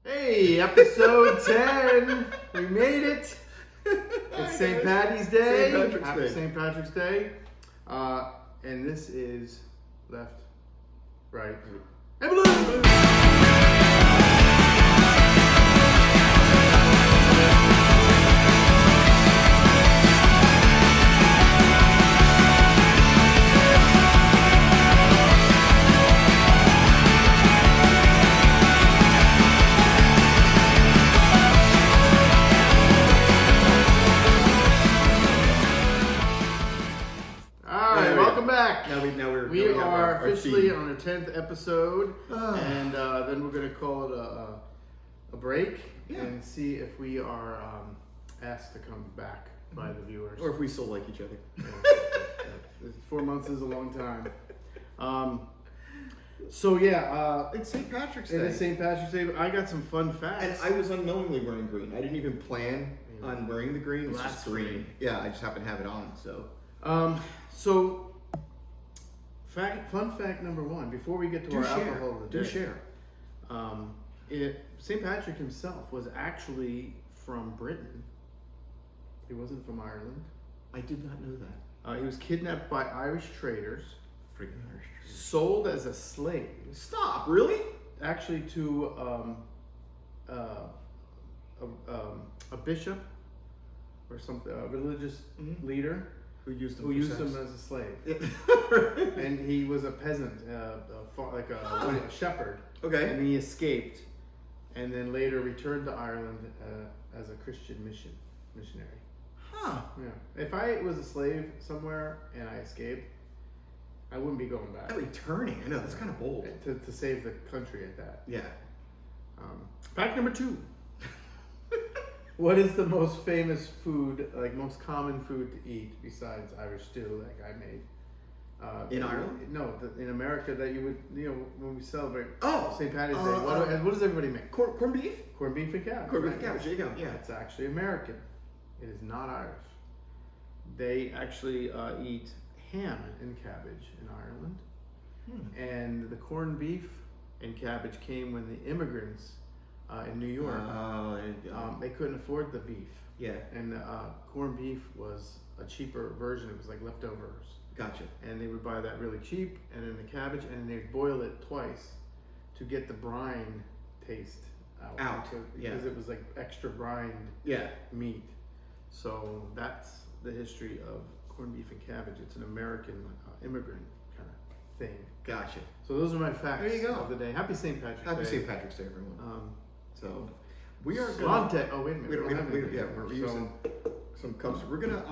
Hey, episode 10. We made it. It's St. Patty's Day. Happy St. Patrick's Day. And this is left, right, and blue. We are officially on our 10th episode, and then we're going to call it a break and see if we are asked to come back by the viewers. Or if we still like each other. Yeah. 4 months is a long time. It's St. Patrick's Day. It is St. Patrick's Day. I got some fun facts. And I was unknowingly wearing green. I didn't even plan on wearing the green. It's just green. Yeah, I just happened to have it on, so... Fun fact number one, before we get to our alcohol of the day. Do share. St. Patrick himself was actually from Britain. He wasn't from Ireland. I did not know that. He was kidnapped by Irish traders. Freaking Irish traders. Sold as a slave. Stop, really? Actually to a bishop or something, a religious leader. Who used him as a slave. And he was a peasant, a shepherd. Okay. And he escaped, and then later returned to Ireland as a Christian missionary. Huh. Yeah. If I was a slave somewhere and I escaped, I wouldn't be going back. Returning? I know, that's kind of bold. To save the country at that. Yeah. Fact number 2. What is the most famous food, most common food to eat besides Irish stew, like I made? In Ireland? No, in America that you would, when we celebrate St. Patty's Day, what does everybody make? Corned beef? Corned beef and cabbage. Corned beef and cabbage, there you go, yeah. It's actually American. It is not Irish. They actually eat ham and cabbage in Ireland. And the corned beef and cabbage came when the immigrants in New York, they couldn't afford the beef. Yeah. And corned beef was a cheaper version. It was like leftovers. Gotcha. And they would buy that really cheap, and then the cabbage, and they'd boil it twice to get the brine taste out. Because it was like extra brined meat. So that's the history of corned beef and cabbage. It's an American immigrant kind of thing. Gotcha. So those are my facts there you go. of the day. Happy St. Patrick's Day. Happy St. Patrick's Day, everyone. So we are Slainte. Oh wait a minute. We're using some cups. We're gonna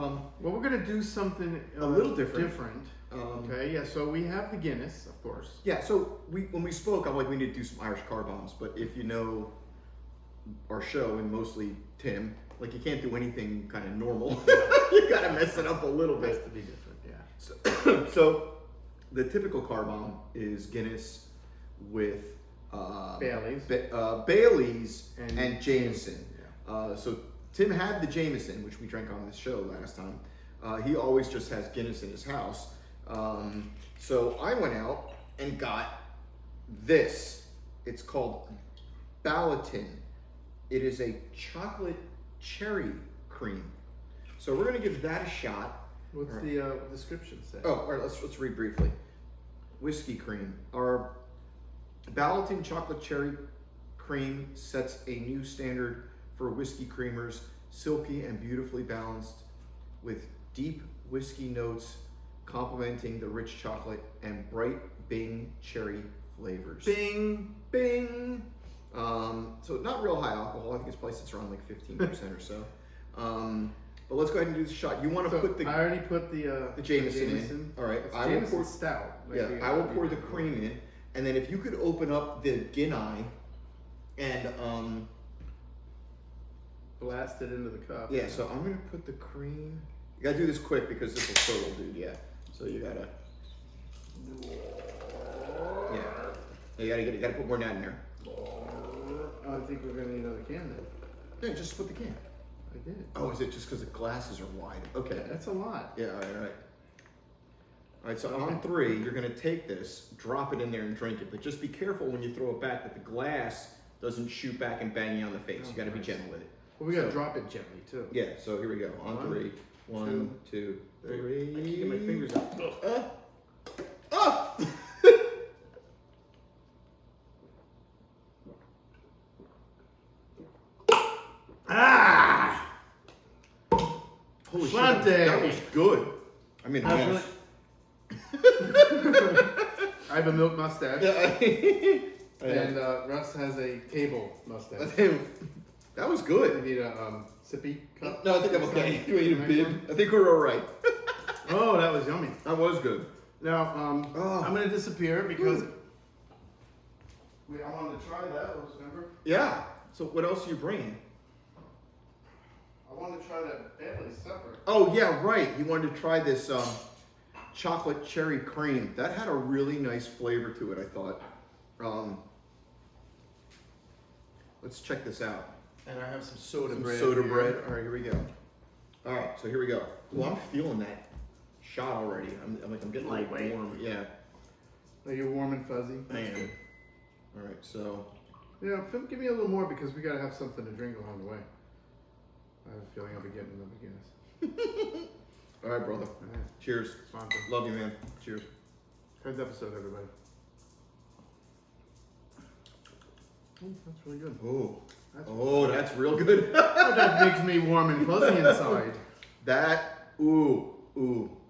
we're gonna do something a little different. Okay. Yeah. So we have the Guinness, of course. Yeah. So when we spoke, I'm like, we need to do some Irish car bombs. But if you know our show, and mostly Tim, you can't do anything kind of normal. You gotta mess it up a little bit. It has to be different. Yeah. So the typical car bomb is Guinness with Bailey's and Jameson. Yeah. So Tim had the Jameson, which we drank on this show last time. He always just has Guinness in his house. So I went out and got this. It's called Ballatin. It is a chocolate cherry cream. So we're gonna give that a shot. What's the description say? Oh, all right. Let's read briefly. Whiskey cream. Our Ballatin chocolate cherry cream sets a new standard for whiskey creamers, silky and beautifully balanced with deep whiskey notes complementing the rich chocolate and bright Bing cherry flavors. Bing, bing. So not real high alcohol. I think its price is around 15% or so. But let's go ahead and do the shot. You want to put the... I already put the Jameson in. All right. I will pour stout. I will pour the cream in. And then if you could open up the Guinness and blast it into the cup. Yeah, so I'm gonna put the cream. You gotta do this quick because this will total, dude. Yeah. So you gotta. Yeah. You gotta put more down in there. I think we're gonna need another can then. Yeah, just put the can. I did. Oh, is it just because the glasses are wide? Okay. That's a lot. Yeah. All right. All right, so on 3, you're gonna take this, drop it in there and drink it, but just be careful when you throw it back that the glass doesn't shoot back and bang you on the face. You got to be gentle with it. Well, we got to drop it gently too. Yeah. So here we go. On 3. 1, 2, 3. I keep getting my fingers out. Ah! Holy Slainte. shit, that was good. I mean, Really... I have a milk mustache. And Russ has a table mustache. That was good. You need a sippy cup? No, I think I'm okay. You need a bib. I think we're all right. Oh, that was yummy. That was good. Now, I'm going to disappear because I wanted to try that, remember? Yeah. So what else are you bringing? I wanted to try that Bailey separate. Oh, yeah, right. You wanted to try this chocolate cherry cream. That had a really nice flavor to it, I thought. Let's check this out. And I have some soda bread. Soda bread. All right, here we go. All right, so here we go. Well, I'm feeling that shot already. I'm getting Lightweight. warm. Yeah. Are you warm and fuzzy? I am. All right, so. Yeah, give me a little more because we got to have something to drink along the way. I have a feeling I'll be getting another Guinness. All right, brother. All right. Cheers. Sponsor. Love you, man. Cheers. Good episode, everybody. Oh, that's really good. That's real good. That makes me warm and fuzzy inside.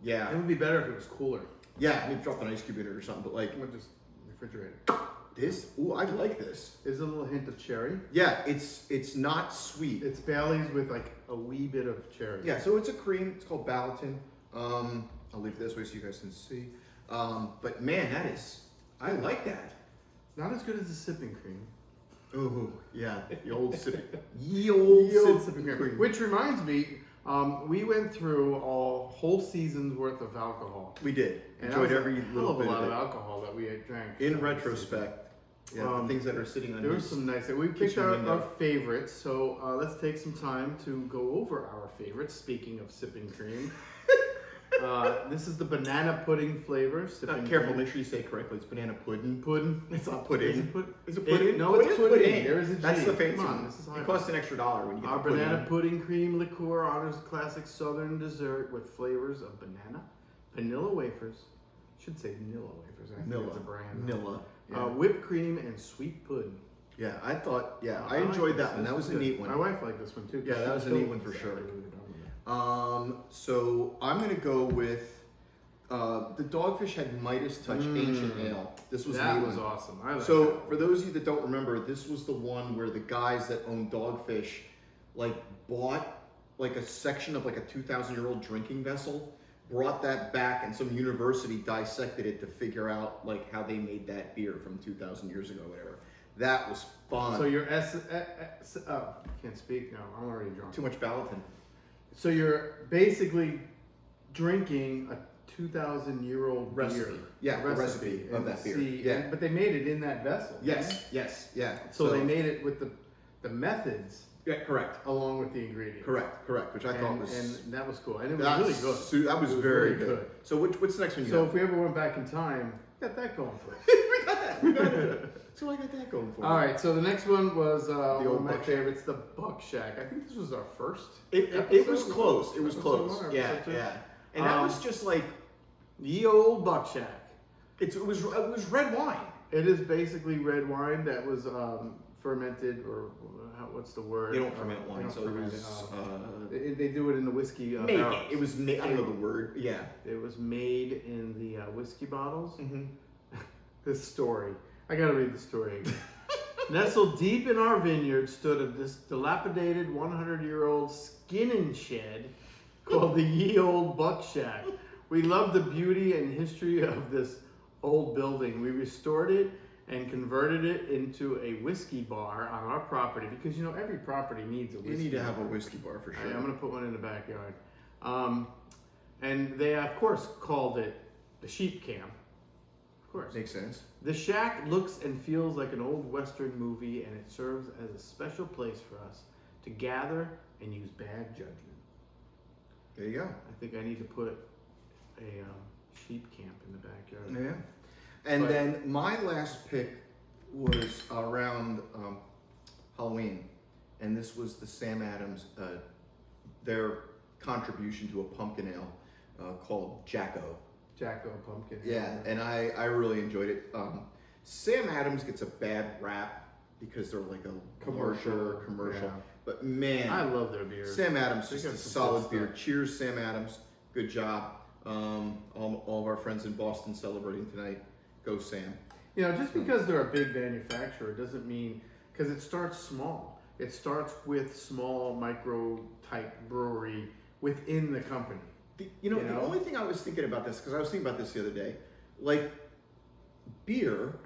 Yeah. It would be better if it was cooler. Yeah, maybe drop an ice cube in it or something, but like. We'll just refrigerate it. This? I like this. There's a little hint of cherry. Yeah, it's not sweet. It's Bailey's with like a wee bit of cherry. Yeah, so it's a cream. It's called Ballatin. I'll leave it this way so you guys can see. But man, I like that. Not as good as the sipping cream. Ooh, yeah, the old sipping. Sipping cream. Which reminds me, we went through a whole season's worth of alcohol. We did. And Enjoyed that was every a little hell of bit a lot of of it. alcohol that we had drank. In retrospect, yeah, the things that are sitting on there were these some nice. We picked kitchen our window. favorites, so let's take some time to go over our favorites. Speaking of sipping cream, this is the banana pudding flavor. Sipping Careful, cream. make sure you say it correctly. It's banana pudding. Pudding. It's not pudding. Is it It- pudding? no, it's it is pudding. There is a G. That's the fancy Come on, one. this is It high. costs an extra $1 when you get Our the pudding. banana pudding cream liqueur honors a classic southern dessert with flavors of banana, vanilla wafers. Should say vanilla wafers. I think it's a brand. Vanilla. Yeah. Whipped cream and sweet pudding. Yeah, I thought. Yeah, I like enjoyed this. that one. This That was a good. neat one. My wife liked this one too. Yeah, that was a neat one for sure. So I'm gonna go with the Dogfish had Midas Touch Ancient Ale. This was a that neat was one. awesome. I like So that. for those of you that don't remember, this was the one where the guys that owned Dogfish like bought like a section of like a 2,000-year-old drinking vessel, brought that back, and some university dissected it to figure out like how they made that beer from 2,000 years ago, whatever. That was fun. So you're can't speak now. I'm already drunk. Too much Ballatin. So you're basically drinking a 2,000-year-old Recipe. beer. Yeah, the recipe of and that beer. see- Yeah. and- but they made it in that vessel. Yes, didn't yes, yeah. they? So they made it with the methods Yeah, correct. along with the ingredients. Correct. Which I thought was and that was cool. And it was that's really good. That was, It was very really good. So what's the next one you So got? if we ever went back in time, we got that going for us. We got that. So I got that going for me. All right, so the next one was one old of my Buck Shack. favorites, the Buck Shack. I think this was our first. It was episode. close. It was Episode close. one or Yeah, episode two? yeah. And that was just like Ye old Buck Shack. it was red wine. It is basically red wine that was fermented, or what's the word? They don't ferment wine, they don't so ferment it was they do it in the whiskey. make barrels. it. It was I don't know the word. Yeah. It was made in the whiskey bottles. Mm-hmm. This story. I gotta read the story again. Nestled deep in our vineyard stood this dilapidated 100-year-old skinning shed called the Ye Old Buck Shack. We love the beauty and history of this old building. We restored it and converted it into a whiskey bar on our property because, you know, every property needs a whiskey bar. You need to have a whiskey bar for sure. I'm going to put one in the backyard. And they, of course, called it the sheep camp. Of course. Makes sense. The shack looks and feels like an old Western movie, and it serves as a special place for us to gather and use bad judgment. There you go. I think I need to put a sheep camp in the backyard. Yeah. And then my last pick was around Halloween, and this was the Sam Adams, their contribution to a pumpkin ale called Jacko. Jacko pumpkin. Yeah, and I really enjoyed it. Sam Adams gets a bad rap because they're like a commercial. Yeah. But man, I love their beer. Sam Adams, just a solid beer. Stuff. Cheers, Sam Adams. Good job. All of our friends in Boston celebrating tonight. Go Sam. You know, just because they're a big manufacturer doesn't mean, because it starts small. It starts with small micro type brewery within the company. The only thing I was thinking about this, because I was thinking about this the other day, like beer,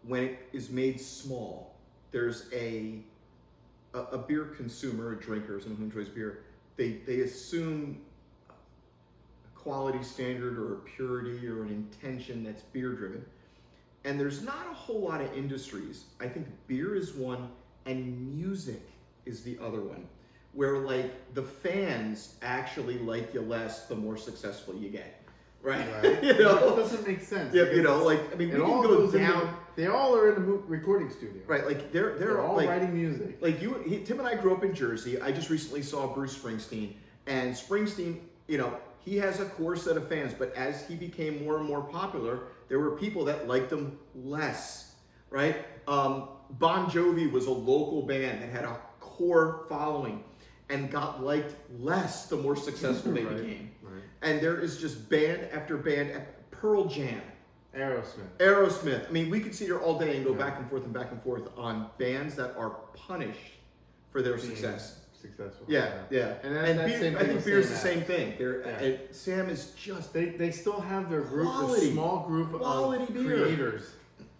when it is made small, there's a beer consumer, a drinker, someone who enjoys beer, they assume a quality standard or a purity or an intention that's beer driven. And there's not a whole lot of industries. I think beer is one and music is the other one, where like the fans actually like you less the more successful you get. Right. You know, it doesn't make sense. Yeah, you know, like I mean, we can go down. They all are in the recording studio. Right, like they're all like, writing music. Like Tim and I grew up in Jersey. I just recently saw Bruce Springsteen, and Springsteen, you know, he has a core set of fans, but as he became more and more popular, there were people that liked him less. Right? Bon Jovi was a local band that had a core following, and got liked less the more successful they became. Right. And there is just band after band. Pearl Jam. Aerosmith. I mean, we could sit here all day and go back and forth on bands that are punished for their success. Successful. Yeah. And beer, I think beer is the same thing. Sam is just... They still have their group, quality, a small group of beer. creators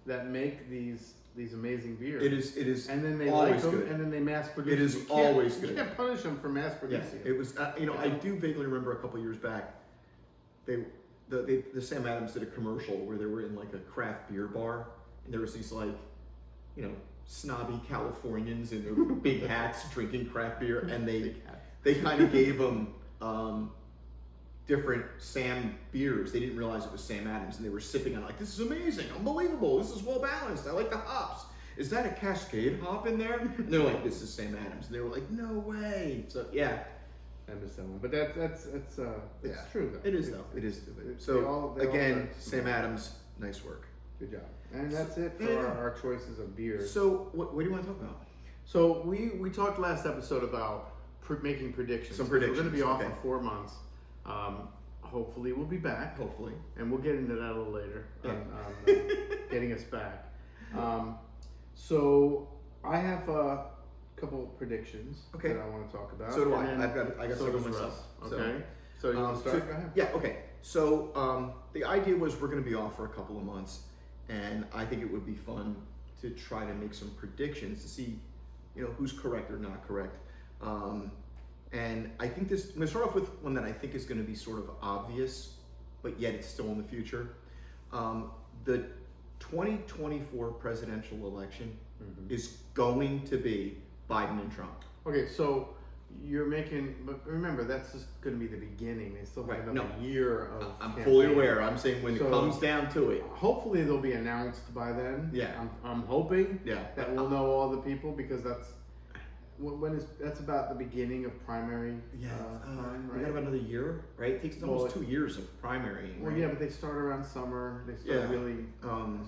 that make these amazing beers. It is and then they always like them, good. and then they mass produce. It is always good. You can't punish them for mass producing. Yeah, it was. I do vaguely remember a couple years back, the Sam Adams did a commercial where they were in like a craft beer bar, and there was these like, you know, snobby Californians in their big hats drinking craft beer, and they kind of gave them different Sam beers. They didn't realize it was Sam Adams, and they were sipping on it like, this is amazing, unbelievable, this is well balanced, I like the hops. Is that a Cascade hop in there? And they're like, this is Sam Adams. And they were like, no way. So yeah. I missed that one. But that's true though. It is though. It is. So again, Sam Adams, nice work. Good job. And that's it for our choices of beers. So what do you want to talk about? So we talked last episode about making predictions. Some predictions. We're going to be off for 4 months. Hopefully we'll be back. Hopefully. And we'll get into that a little later. On getting us back. So I have a couple predictions that I want to talk about. So do I. I got so several does myself. Russ. Okay. So you want to start? Go ahead. Yeah. Okay. So the idea was we're going to be off for a couple of months, and I think it would be fun to try to make some predictions to see, you know, who's correct or not correct. And I think I'm going to start off with one that I think is going to be sort of obvious, but yet it's still in the future. The 2024 presidential election is going to be Biden and Trump. Okay, so you're making, but remember, that's just going to be the beginning. They still have another year of I'm campaign. fully aware. I'm saying when it comes down to it. Hopefully they'll be announced by then. Yeah. I'm hoping that we'll know all the people, because that's about the beginning of primary time, right? We got about another year, right? It takes almost 2 years of primary. Well, right? yeah, but they start around summer. They start really,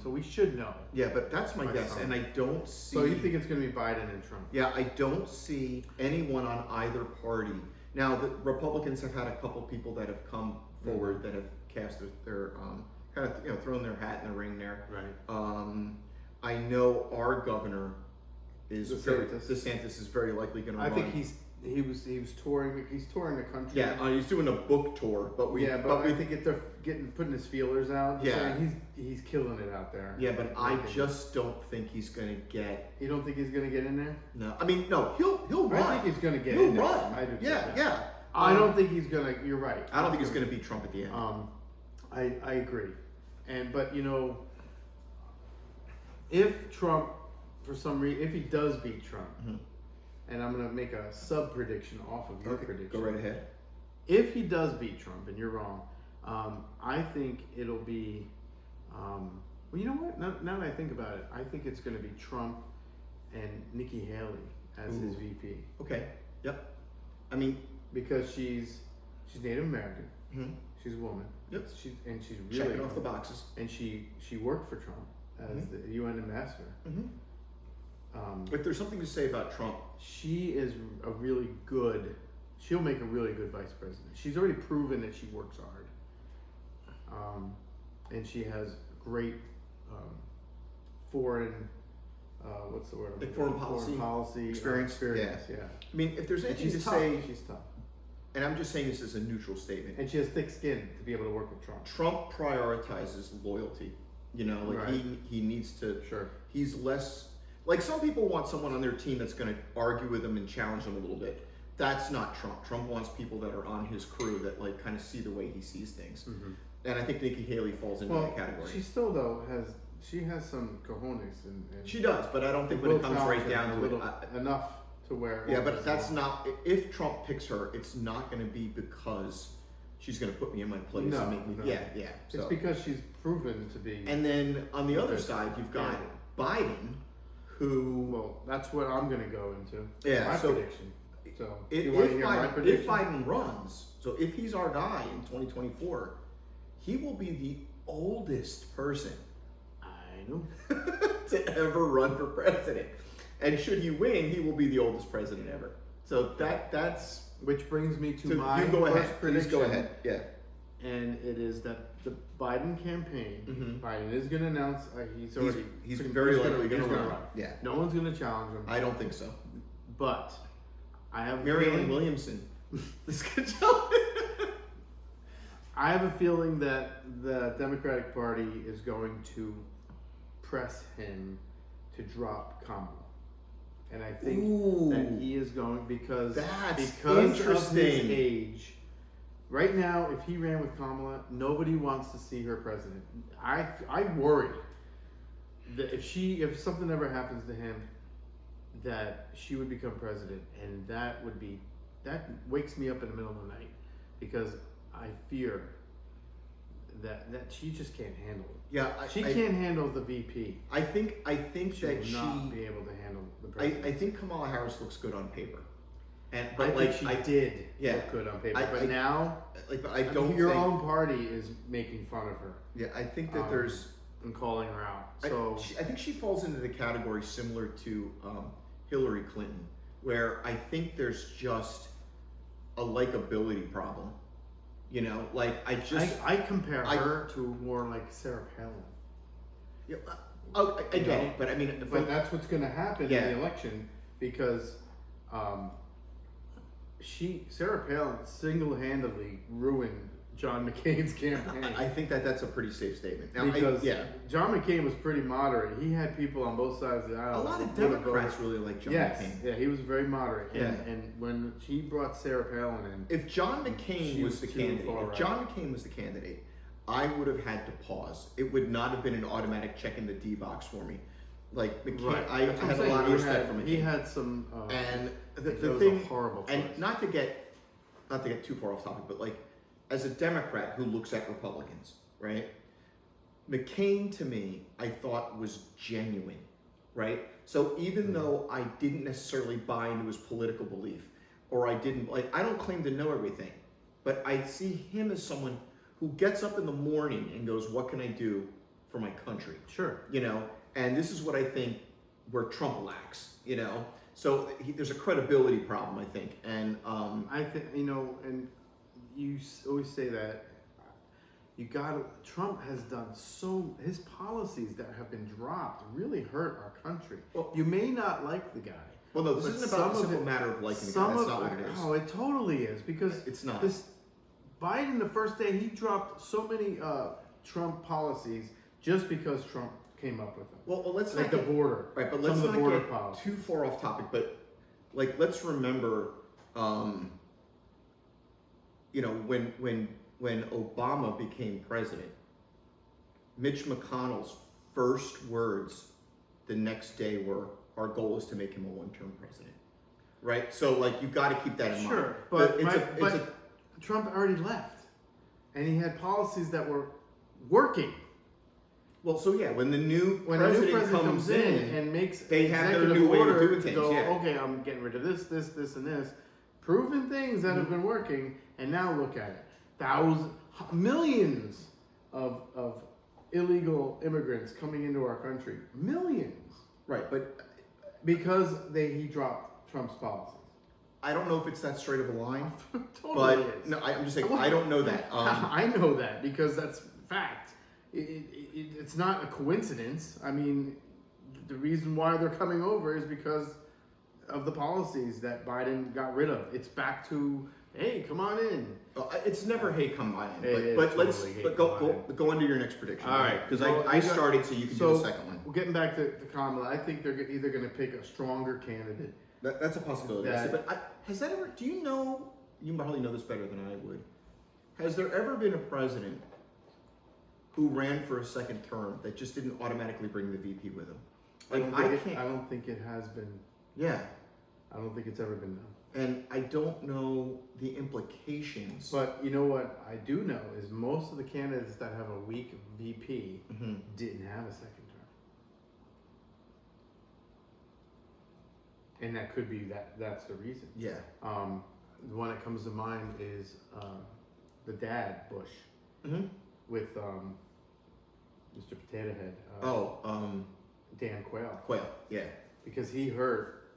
so we should know. Yeah, but that's my guess, and I don't see... So you think it's going to be Biden and Trump? Yeah, I don't see anyone on either party. Now, the Republicans have had a couple people that have come forward that have cast their kind of thrown their hat in the ring there. Right. I know our governor is DeSantis is very likely going to run. I think he was touring. He's touring the country. Yeah, he's doing a book tour, but I think they're putting his feelers out. Yeah, he's killing it out there. Yeah, but I just don't think he's going to get. You don't think he's going to get in there? No, I mean no. He'll run. I think he's going to get in there. He'll run. I do. Yeah. I don't think he's going to. You're right. I don't think he's going to beat Trump at the end. I agree, but you know, if Trump, for some reason, if he does beat Trump, and I'm going to make a sub prediction off of your prediction. Go right ahead. If he does beat Trump, and you're wrong, I think it'll be. Well, you know what? Now that I think about it, I think it's going to be Trump and Nikki Haley as his VP. Okay. Yep. I mean, because she's Native American. Mm-hmm. She's a woman. Yep. She's really checking off the boxes. And she worked for Trump as the UN ambassador. If there's something to say about Trump, she is a really good. She'll make a really good vice president. She's already proven that she works hard, and she has great foreign. What's the word? Like foreign policy experience. Yeah. I mean, if there's anything to tough. say, she's tough. And I'm just saying this as a neutral statement. And she has thick skin to be able to work with Trump. Trump prioritizes loyalty. You know, like right. he needs to. Sure. He's less like some people want someone on their team that's going to argue with them and challenge them a little bit. That's not Trump. Trump wants people that are on his crew that like kind of see the way he sees things. And I think Nikki Haley falls into that category. She still though has some cojones and she does, but I don't think when it comes right down to it, enough to where. Yeah, but that's not. If Trump picks her, it's not going to be because she's going to put me in my place and make me. No. Yeah. It's because she's proven to be. And then on the other side, you've got Biden, who. Well, that's what I'm going to go into. Yeah. My prediction. So if Biden runs, so if he's our guy in 2024, he will be the oldest person. I know. to ever run for president. And should he win, he will be the oldest president ever. So that's which brings me to my you go first ahead. prediction. Please go ahead. Yeah. And it is that the Biden campaign, Biden is going to announce he's very likely going to run. Yeah. No one's going to challenge him. I don't think so. But I have Marianne Williamson. This could tell. I have a feeling that the Democratic Party is going to press him to drop Kamala. And I think that he is going because of his age. Right now, if he ran with Kamala, nobody wants to see her president. I worry that if something ever happens to him, that she would become president, and that wakes me up in the middle of the night because I fear that she just can't handle it. Yeah, she can't handle the VP. I think she will not be able to handle the president. I think Kamala Harris looks good on paper, but she did look good on paper. But now, I don't. Your own party is making fun of her. Yeah, I think that there's and calling her out. So I think she falls into the category similar to Hillary Clinton, where I think there's just a likability problem. You know, like I compare her to more like Sarah Palin. Yeah, I get it, but I mean, but that's what's going to happen in the election because Sarah Palin single-handedly ruined John McCain's campaign. I think that's a pretty safe statement. Now, because John McCain was pretty moderate. He had people on both sides of the aisle. A lot of Democrats really like John McCain. Yeah, he was very moderate. Yeah. And when she brought Sarah Palin in, if John McCain was the candidate, I would have had to pause. It would not have been an automatic check in the D box for me. Like McCain, I had a lot of respect for McCain. He had some, and the thing, was a horrible choice. And not to get too far off topic, but like as a Democrat who looks at Republicans, right? McCain to me, I thought was genuine, right? So even though I didn't necessarily buy into his political belief, or I don't claim to know everything, but I see him as someone who gets up in the morning and goes, what can I do for my country? Sure. You know, and this is what I think where Trump lacks, you know? So there's a credibility problem, I think. And I think, and you always say that Trump has done his policies that have been dropped really hurt our country. Well, you may not like the guy. Well, no, this isn't about the simple matter of liking the guy. That's not what it is. Oh, it totally is because it's not. Biden, the first day, he dropped so many Trump policies just because Trump came up with them. Well, let's like the border, right? But let's not get too far off topic. But let's remember, when Obama became president, Mitch McConnell's first words the next day were, "Our goal is to make him a one-term president." Right? So you've got to keep that in mind. Sure, but Trump already left, and he had policies that were working. Well, so yeah, when the new president comes in and makes they have their executive new way of order doing to things. go, Yeah. okay, I'm getting rid of this, and this, proven things that have been working, and now look at it, millions of illegal immigrants coming into our country, millions, Right, but because he dropped Trump's policies. I don't know if it's that straight of a line. Totally but is. no, I'm just saying I don't know that. I know that because that's fact. It's not a coincidence. I mean, the reason why they're coming over is because of the policies that Biden got rid of. It's back to, hey, come on in. It's never hey, come on in. It But is let's totally, hey, go into your next prediction. All right, because well, I started, so you can do the second one. Getting back to Kamala, I think they're either going to pick a stronger candidate. That's a possibility. Has that ever? Do you know? You probably know this better than I would. Has there ever been a president who ran for a second term that just didn't automatically bring the VP with him? I don't think it has been. Yeah. I don't think it's ever been done. And I don't know the implications. But you know what I do know is most of the candidates that have a weak VP didn't have a second term. And that could be that's the reason. Yeah. The one that comes to mind is the dad, Bush, with Mr. Potato Head. Dan Quayle. Quayle, yeah. Because he hurt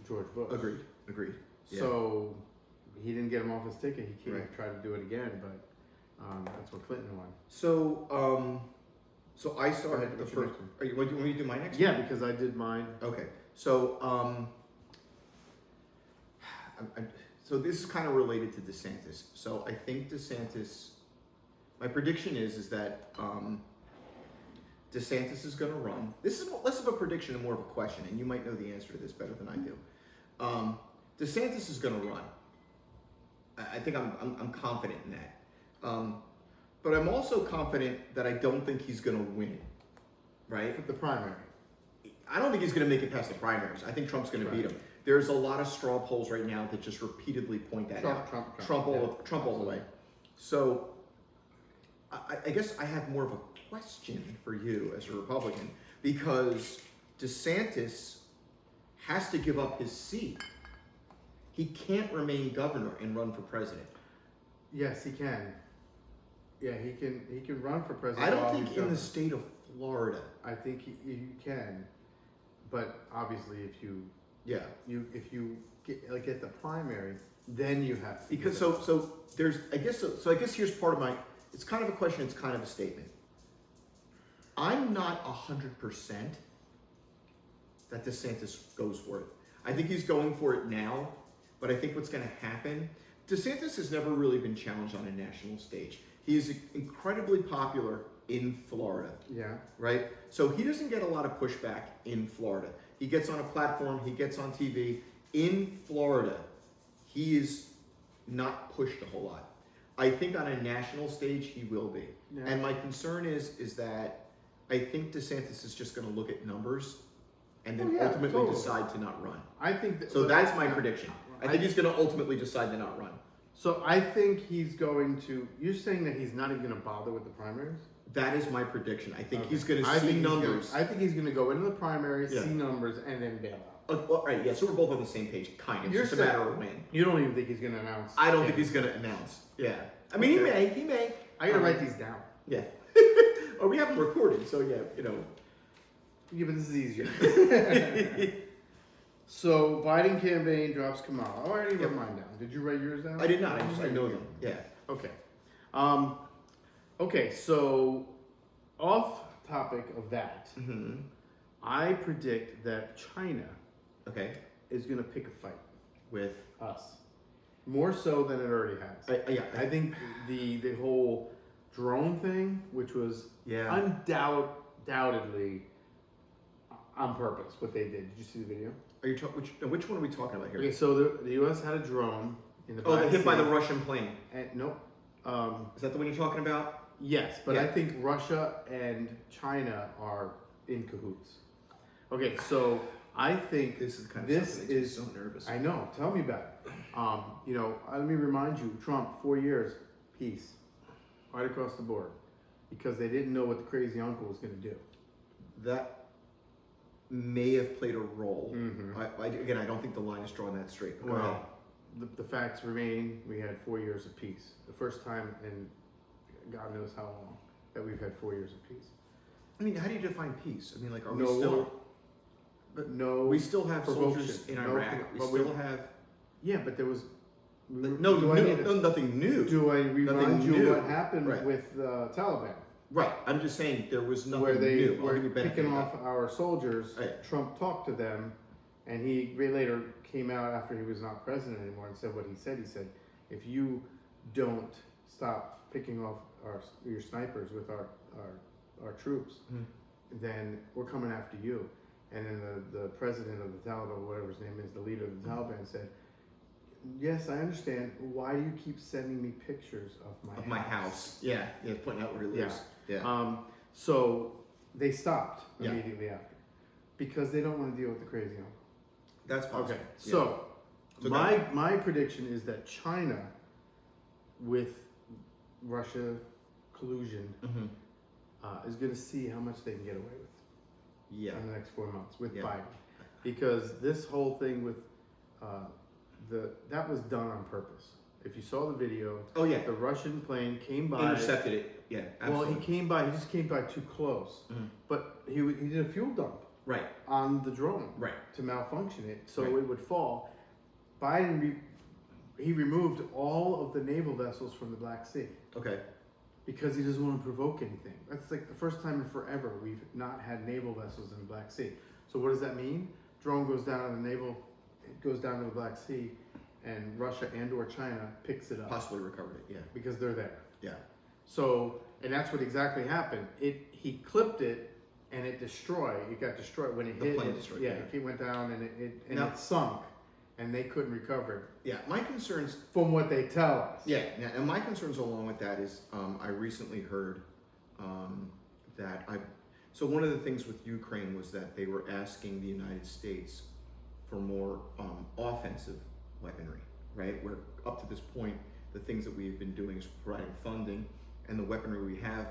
George Bush. Agreed. Yeah. So he didn't get him off his ticket. He can't try to do it again, but that's what Clinton won. So I started the first. Do you want me to do my next? Yeah, because I did mine. Okay. So so this is kind of related to DeSantis. So I think DeSantis. My prediction is that DeSantis is going to run. This is less of a prediction and more of a question, and you might know the answer to this better than I do. DeSantis is going to run. I think I'm confident in that. But I'm also confident that I don't think he's going to win. Right? The primary. I don't think he's going to make it past the primaries. I think Trump's going to beat him. There's a lot of straw polls right now that just repeatedly point that out. Trump all the way. So I guess I have more of a question for you as a Republican, because DeSantis has to give up his seat. He can't remain governor and run for president. Yes, he can. Yeah, he can run for president. I don't think in the state of Florida. I think he can, but obviously if you get the primary, then you have to. Because so there's I guess here's part of my. It's kind of a question. It's kind of a statement. I'm not 100% that DeSantis goes for it. I think he's going for it now, but I think what's going to happen. DeSantis has never really been challenged on a national stage. He is incredibly popular in Florida. Yeah. Right? So he doesn't get a lot of pushback in Florida. He gets on a platform, he gets on TV. In Florida, he is not pushed a whole lot. I think on a national stage, he will be. Yeah. And my concern is that I think DeSantis is just going to look at numbers and then ultimately decide to not run. I think that, so that's my prediction. I think he's going to ultimately decide to not run. So I think he's going to. You're saying that he's not even going to bother with the primaries? That is my prediction. I think he's going to see numbers. I think he's going to go into the primaries, see numbers, and then bail out. Well, right, yeah, so we're both on the same page, kind of. It's just a matter of when. You don't even think he's going to announce? I don't think he's going to announce. Yeah. I mean, he may. I got to write these down. Yeah. Or we have them recorded, so yeah, you know. Yeah, but this is easier. So, Biden campaign drops Kamala. Oh, I already wrote mine down. Did you write yours down? I did not. I know them. Yeah. Okay. Okay, so off topic of that, I predict that China is going to pick a fight with us. More so than it already has. I think the whole drone thing, which was undoubtedly on purpose, what they did. Did you see the video? Are you which one are we talking about here? Okay, so the U.S. had a drone in the they hit by the Russian plane. Nope. Is that the one you're talking about? Yes, but I think Russia and China are in cahoots. Okay, so I think this is kind of this is so nervous. I know. Tell me about it. Let me remind you, Trump, 4 years, peace, right across the board. because they didn't know what the crazy uncle was going to do. That may have played a role. Mm-hmm. Again, I don't think the line is drawn that straight. But Well, the facts remain, we had 4 years of peace. The first time in God knows how long that we've had 4 years of peace. I mean, how do you define peace? I mean, like, are No we still? war. But No, we still have soldiers provocation. in No, Iraq. We but still have. yeah, but there was Nothing new. Do I remind you new. what happened Right. with Taliban? Right. I'm just saying there was nothing Where they new. were picking off our soldiers. Yeah. Trump talked to them, and he later came out after he was not president anymore and said what he said. He said, if you don't stop picking off your snipers with our troops, then we're coming after you. And then the president of the Taliban, whatever his name is, the leader of the Taliban said, yes, I understand. Why do you keep sending me pictures of my house? Yeah, pointing out where he lives. Yeah. So they stopped immediately after because they don't want to deal with the crazy uncle. That's possible. Okay. So my prediction is that China, with Russia collusion, is going to see how much they can get away with. Yeah. In the next 4 months with Biden, because this whole thing with that was done on purpose. If you saw the video, the Russian plane came by, intercepted it. Yeah, absolutely. Well, he just came by too close, but he did a fuel dump on the drone to malfunction it, so it would fall. Biden he removed all of the naval vessels from the Black Sea. Okay. Because he doesn't want to provoke anything. That's like the first time in forever we've not had naval vessels in the Black Sea. So what does that mean? Drone goes down in the it goes down to the Black Sea, and Russia and/or China picks it up. Possibly recovered it, because they're there. Yeah. So, and that's what exactly happened. He clipped it, and it got destroyed when it hit. The plane destroyed. Yeah, it went down, and it sunk, and they couldn't recover it. Yeah, my concerns, from what they tell us. Yeah, and my concerns along with that is, I recently heard so one of the things with Ukraine was that they were asking the United States for more offensive weaponry, right? Where up to this point, the things that we've been doing is providing funding, and the weaponry we have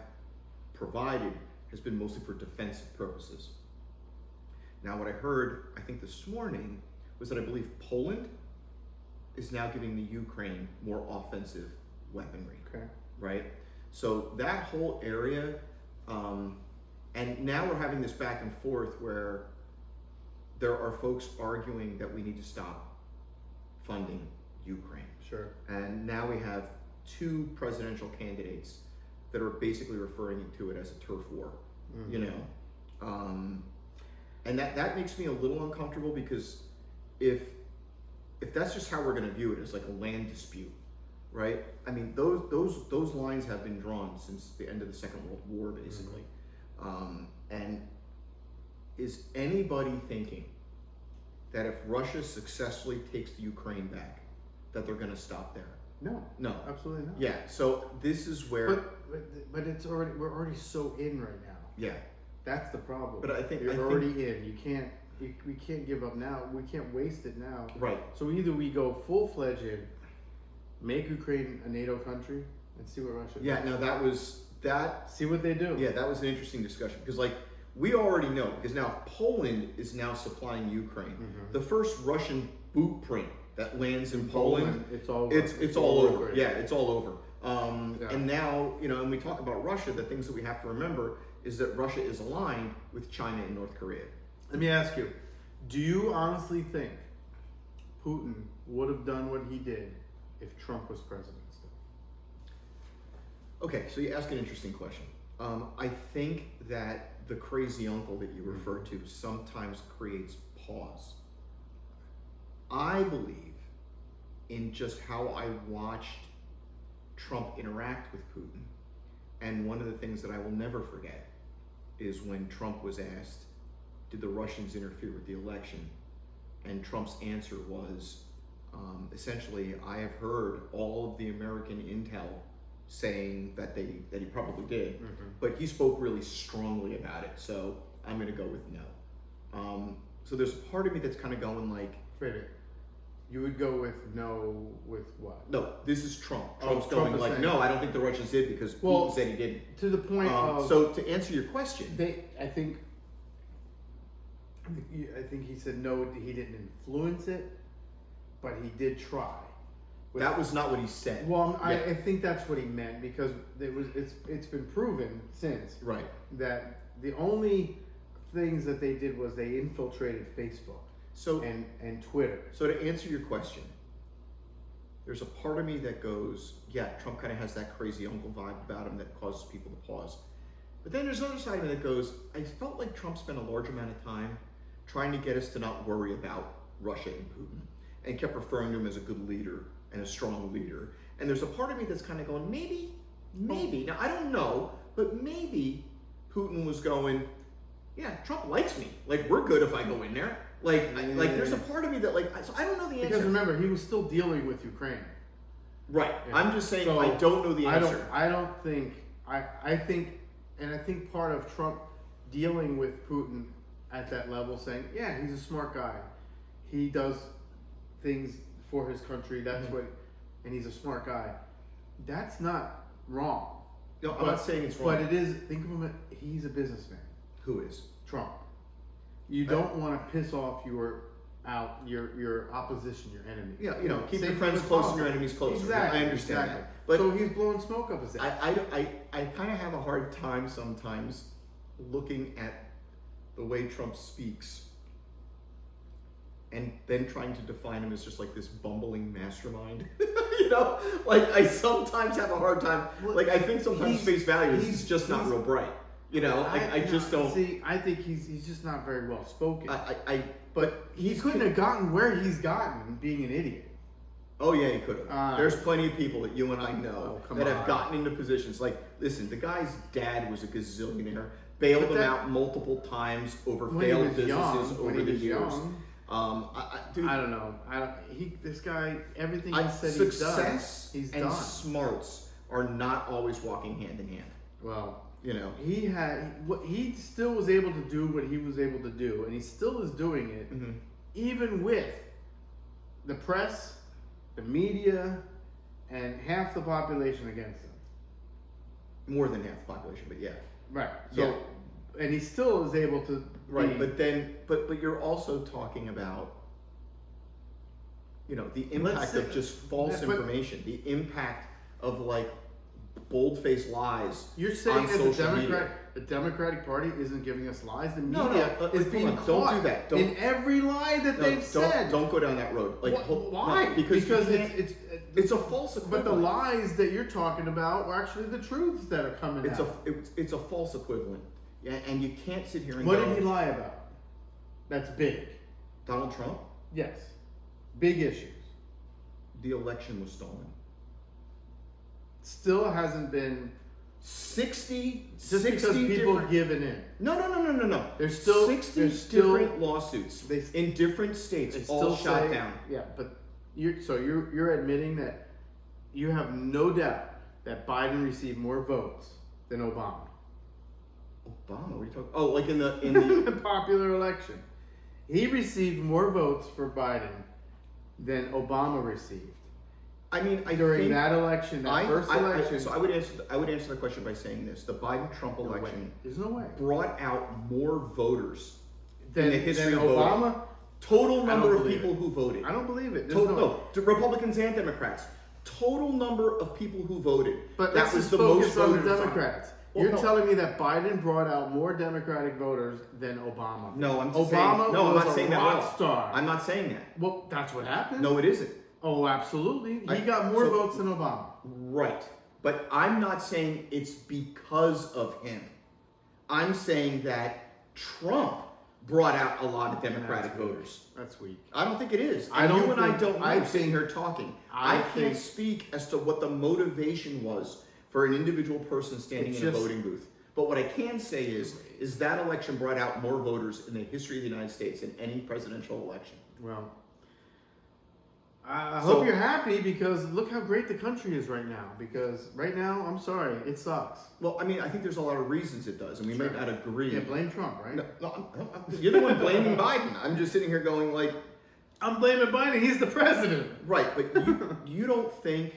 provided has been mostly for defensive purposes. Now, what I heard, I think this morning, was that I believe Poland is now giving the Ukraine more offensive weaponry. Okay. Right? So that whole area, and now we're having this back and forth where there are folks arguing that we need to stop funding Ukraine. Sure. And now we have two presidential candidates that are basically referring to it as a turf war, you know? And that makes me a little uncomfortable, because if that's just how we're going to view it, as like a land dispute, right? I mean, those lines have been drawn since the end of the Second World War, basically. And is anybody thinking that if Russia successfully takes the Ukraine back, that they're going to stop there? No, absolutely not. Yeah. So this is where. But we're already so in right now. Yeah. That's the problem. But I think you're already in. We can't give up now. We can't waste it now. Right. So either we go full-fledged in, make Ukraine a NATO country, and see what Russia does. Yeah, no, that. See what they do. Yeah, that was an interesting discussion, because like we already know, because now Poland is now supplying Ukraine. The first Russian boot print that lands in Poland, it's all over. It's all over. Yeah, it's all over. And now, you know, when we talk about Russia, the things that we have to remember is that Russia is aligned with China and North Korea. Let me ask you, do you honestly think Putin would have done what he did if Trump was president still? Okay, so you ask an interesting question. I think that the crazy uncle that you refer to sometimes creates pause. I believe in just how I watched Trump interact with Putin. And one of the things that I will never forget is when Trump was asked, did the Russians interfere with the election? And Trump's answer was, essentially, I have heard all of the American intel saying that he probably did, but he spoke really strongly about it, so I'm going to go with no. So there's a part of me that's kind of going like, Frederick, You would go with no with what? No, this is Trump. Oh, Trump's Trump going is like, saying- no, I don't think the Russians did because Well, Putin said he did. To the point of So to answer your question, I think he said no. He didn't influence it, but he did try. that was not what he said. Well, Yeah. I think that's what he meant because it's been proven since Right. that the only things that they did was they infiltrated Facebook So and Twitter. So to answer your question, there's a part of me that goes, yeah, Trump kind of has that crazy uncle vibe about him that causes people to pause. But then there's another side of me that goes, I felt like Trump spent a large amount of time trying to get us to not worry about Russia and Putin and kept referring to him as a good leader and a strong leader. And there's a part of me that's kind of going, maybe, now I don't know, but maybe Putin was going, yeah, Trump likes me. Like, we're good if I go in there. Like, there's a part of me that, so I don't know the answer. Because remember, he was still dealing with Ukraine. Right. Yeah. I'm just saying So, I don't know the answer. I think part of Trump dealing with Putin at that level, saying, yeah, he's a smart guy. He does things for his country. That's what, and he's a smart guy. That's not wrong. No, I'm not saying it's wrong. But it is. Think of him. He's a businessman. Who is? Trump. You don't want to piss off your opposition, your enemy. Yeah, keep Same your friends thing with close and your politics. enemies closer. Exactly. I understand exactly. that. But so he's blowing smoke up his ass. I kind of have a hard time sometimes looking at the way Trump speaks and then trying to define him as just like this bumbling mastermind. I sometimes have a hard time. I think sometimes face value is just not real bright. I just don't see. I think he's just not very well spoken. But he couldn't have gotten where he's gotten being an idiot. Oh yeah, he could have. There's plenty of people that you and I know that have on. gotten into positions. Like, listen, the guy's dad was a gazillionaire, bailed him out multiple times over failed businesses over the years. Dude, I don't know. This guy, everything he said success he's and done. Smarts are not always walking hand in hand. Well, he still was able to do what he was able to do, and he still is doing it, even with the press, the media, and half the population against him. More than half the population, but yeah. Right. So, and he still is able to. Right, but you're also talking about, the impact of just false information, the impact of bold-faced lies. You're saying that the Democratic Party isn't giving us lies? The media is being caught. Don't do that. In every lie that they've said. Don't go down that road. Why? No, because it's a false equivalent. But the lies that you're talking about were actually the truths that are coming out. It's a false equivalent. Yeah, and you can't sit here and What did he lie about? That's big. Donald Trump? Yes. Big issues. The election was stolen. Still hasn't been 60 just because people given in. No. There's still 60 different lawsuits in different states, all shot down. Yeah, but you're admitting that you have no doubt that Biden received more votes than Obama. Obama? What are you talking? Oh, like in the popular election, he received more votes for Biden than Obama received. I mean, during that election, first election. So I would answer the question by saying this: the Biden-Trump election there's no way brought out more voters in the history of Obama. Voting. Total number of people who voted. I don't believe it. No, Republicans and Democrats. Total number of people who voted. But that was the most on the voters Democrats. You're telling me that Biden brought out more Democratic voters than Obama. No, I'm not saying that. Rock star. I'm not saying that. Well, that's what happened. No, it isn't. Oh, absolutely. He got more votes than Obama. Right. But I'm not saying it's because of him. I'm saying that Trump brought out a lot of Democratic voters. That's weak. I don't think it is. I don't I'm sitting here talking. I can't speak as to what the motivation was for an individual person standing in a voting booth. But what I can say is that election brought out more voters in the history of the United States than any presidential election. Well, I hope you're happy because look how great the country is right now. Because right now, I'm sorry, it sucks. Well, I mean, I think there's a lot of reasons it does, and we might not agree. Yeah, blame Trump, right? No, you're the one blaming Biden. I'm just sitting here going I'm blaming Biden. He's the president. Right, but you don't think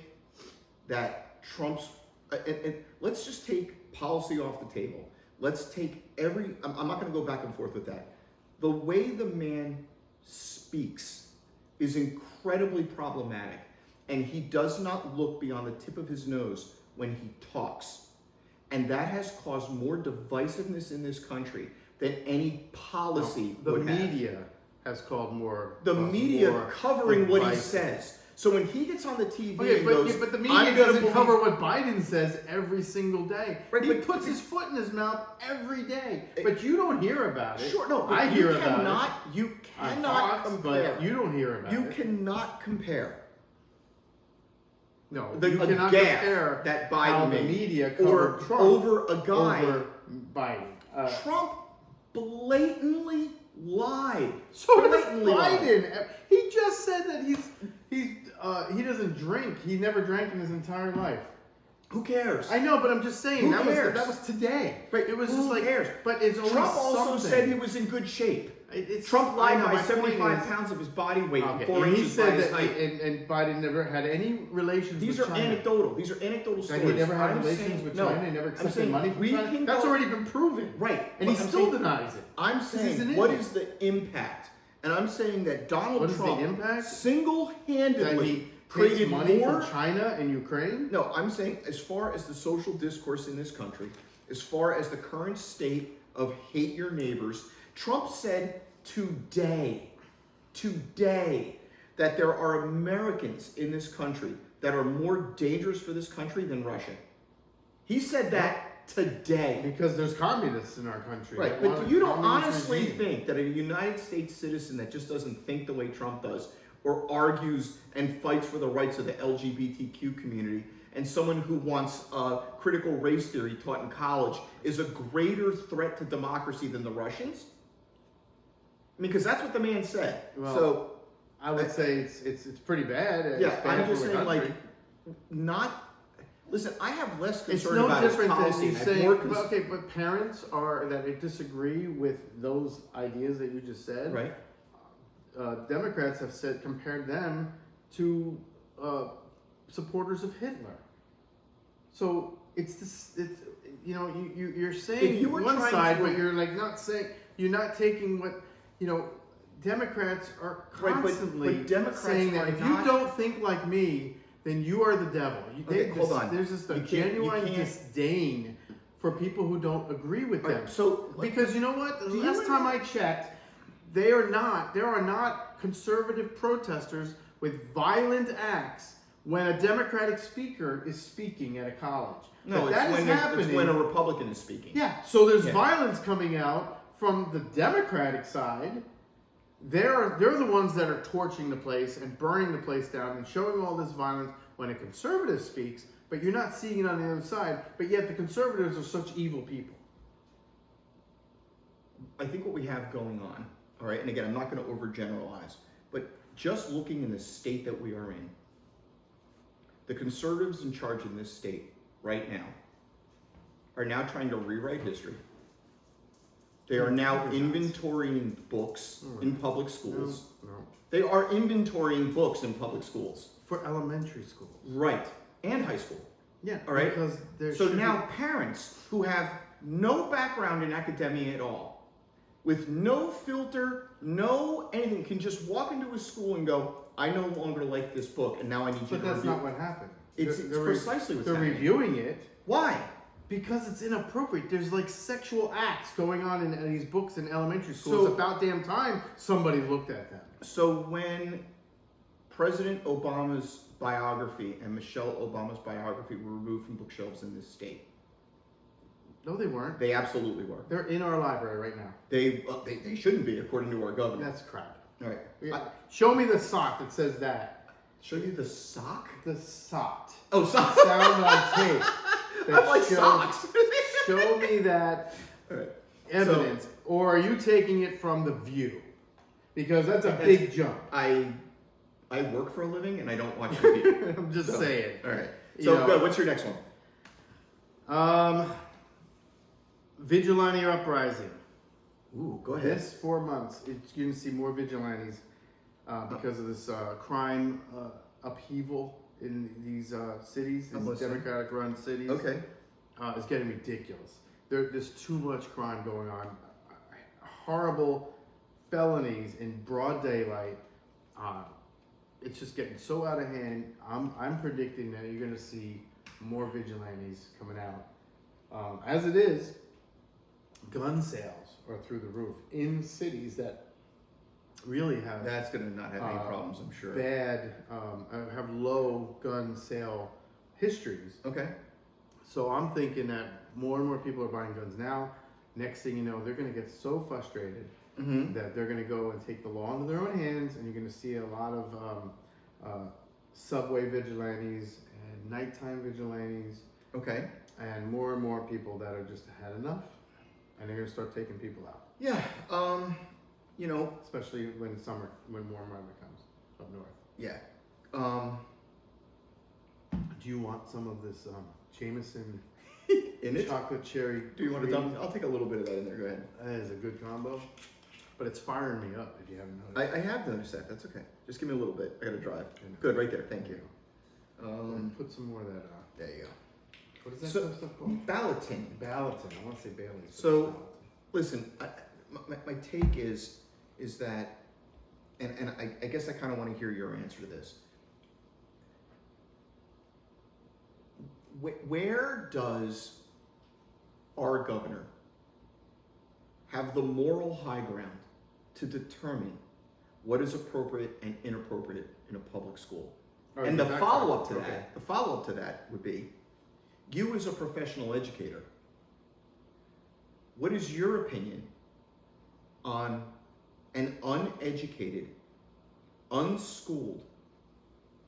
that Trump's... and let's just take policy off the table. Let's take I'm not going to go back and forth with that. The way the man speaks is incredibly problematic, and he does not look beyond the tip of his nose when he talks. And that has caused more divisiveness in this country than any policy would have. The media has called more... The media covering what he says. So when he gets on the TV and goes, but the media doesn't cover what Biden says every single day. Right, he puts his foot in his mouth every day. But you don't hear about it. Sure, no. I hear about it. You cannot compare. But you don't hear about it. You cannot compare. No, you cannot compare that Biden made the media covered Trump over a guy over Biden. Trump blatantly lied. So does Biden. He just said that he doesn't drink. He never drank in his entire life. Who cares? I know, but I'm just saying that was today. Right. It was Who just like cares? But it's always Trump also something. said he was in good shape. Trump lied by 75 pounds of his body weight. Okay. 4 and he inches said by his that, height. and Biden never had any relations These with are China. anecdotal. These are anecdotal stories. That he never had relations with China. He never accepted money from China. That's already been proven. Right. And he still denies it. I'm saying, what is the impact? And I'm saying that Donald Trump single-handedly created money more from China and Ukraine. No, I'm saying as far as the social discourse in this country, as far as the current state of hate your neighbors, Trump said today, that there are Americans in this country that are more dangerous for this country than Russia. He said that today. Because there's communists in our country. Right, but you don't honestly think that a United States citizen that just doesn't think the way Trump does, or argues and fights for the rights of the LGBTQ community, and someone who wants critical race theory taught in college is a greater threat to democracy than the Russians? I mean, because that's what the man said. Well, so I would say it's pretty bad. Yeah, I'm just saying, like, not. Listen, I have less concern about his policy. It's no different than you saying. Okay, but parents that disagree with those ideas that you just said. Right. Democrats have compared them to supporters of Hitler. So it's this. It's you're saying you were one trying side, to, but you're like not saying you're not taking what Democrats are constantly but Democrats saying that if not, you don't think like me, then you are the devil. Hold on. There's just a genuine disdain for people who don't agree with them. Right, so because you know what? The last time I checked, there are not conservative protesters with violent acts when a Democratic speaker is speaking at a college. No, it's when a Republican is speaking. Yeah. So there's violence coming out from the Democratic side. They're the ones that are torching the place and burning the place down and showing all this violence when a conservative speaks, but you're not seeing it on the other side, but yet the conservatives are such evil people. I think what we have going on, all right, and again, I'm not going to overgeneralize, but just looking in the state that we are in, the conservatives in charge in this state right now are now trying to rewrite history. They are now inventorying books in public schools. No. They are inventorying books in public schools. For elementary schools. Right. And high school. Yeah. All right. Because so now parents who have no background in academia at all, with no filter, no anything, can just walk into a school and go, I no longer like this book, and now I need you to review. But that's not what happened. It's precisely what's happening. They're reviewing it. Why? Because it's inappropriate. There's like sexual acts going on in these books in elementary school. It's about damn time somebody looked at them. So when President Obama's biography and Michelle Obama's biography were removed from bookshelves in this state. No, they weren't. They absolutely were. They're in our library right now. They shouldn't be, according to our governor. That's crap. All right. Show me the sock that says that. Show you the sock? The sock. Oh, sock. Sound on tape. I'm like socks. Show me that evidence. Or are you taking it from The View? Because that's a big jump. I work for a living and I don't watch The View. I'm just saying. All right. So good. What's your next one? Vigilante uprising. Ooh, go ahead. This 4 months, you're going to see more vigilantes because of this crime upheaval in these cities, these Democratic-run cities. Okay. It's getting ridiculous. There's too much crime going on. Horrible felonies in broad daylight. It's just getting so out of hand. I'm predicting that you're going to see more vigilantes coming out. As it is, gun sales are through the roof in cities that really have. That's going to not have any problems, I'm sure. Have low gun sale histories. Okay. So I'm thinking that more and more people are buying guns now. Next thing you know, they're going to get so frustrated that they're going to go and take the law into their own hands, and you're going to see a lot of subway vigilantes and nighttime vigilantes. Okay. And more people that have just had enough, and they're going to start taking people out. Yeah. You know, especially when warm weather comes up north. Yeah. Do you want some of this Jameson in it? Chocolate cherry. Do you want to dump? I'll take a little bit of that in there. Go ahead. That is a good combo, but it's firing me up. If you haven't noticed, I have noticed that. That's okay. Just give me a little bit. I got to drive. Good, right there. Thank you. Put some more of that. There you go. What is that stuff called? Ballatin. I want to say Bailey's. So, listen. My take is that, and I guess I kind of want to hear your answer to this. Where does our governor have the moral high ground to determine what is appropriate and inappropriate in a public school? And the follow-up to that would be, you as a professional educator, what is your opinion on an uneducated, unschooled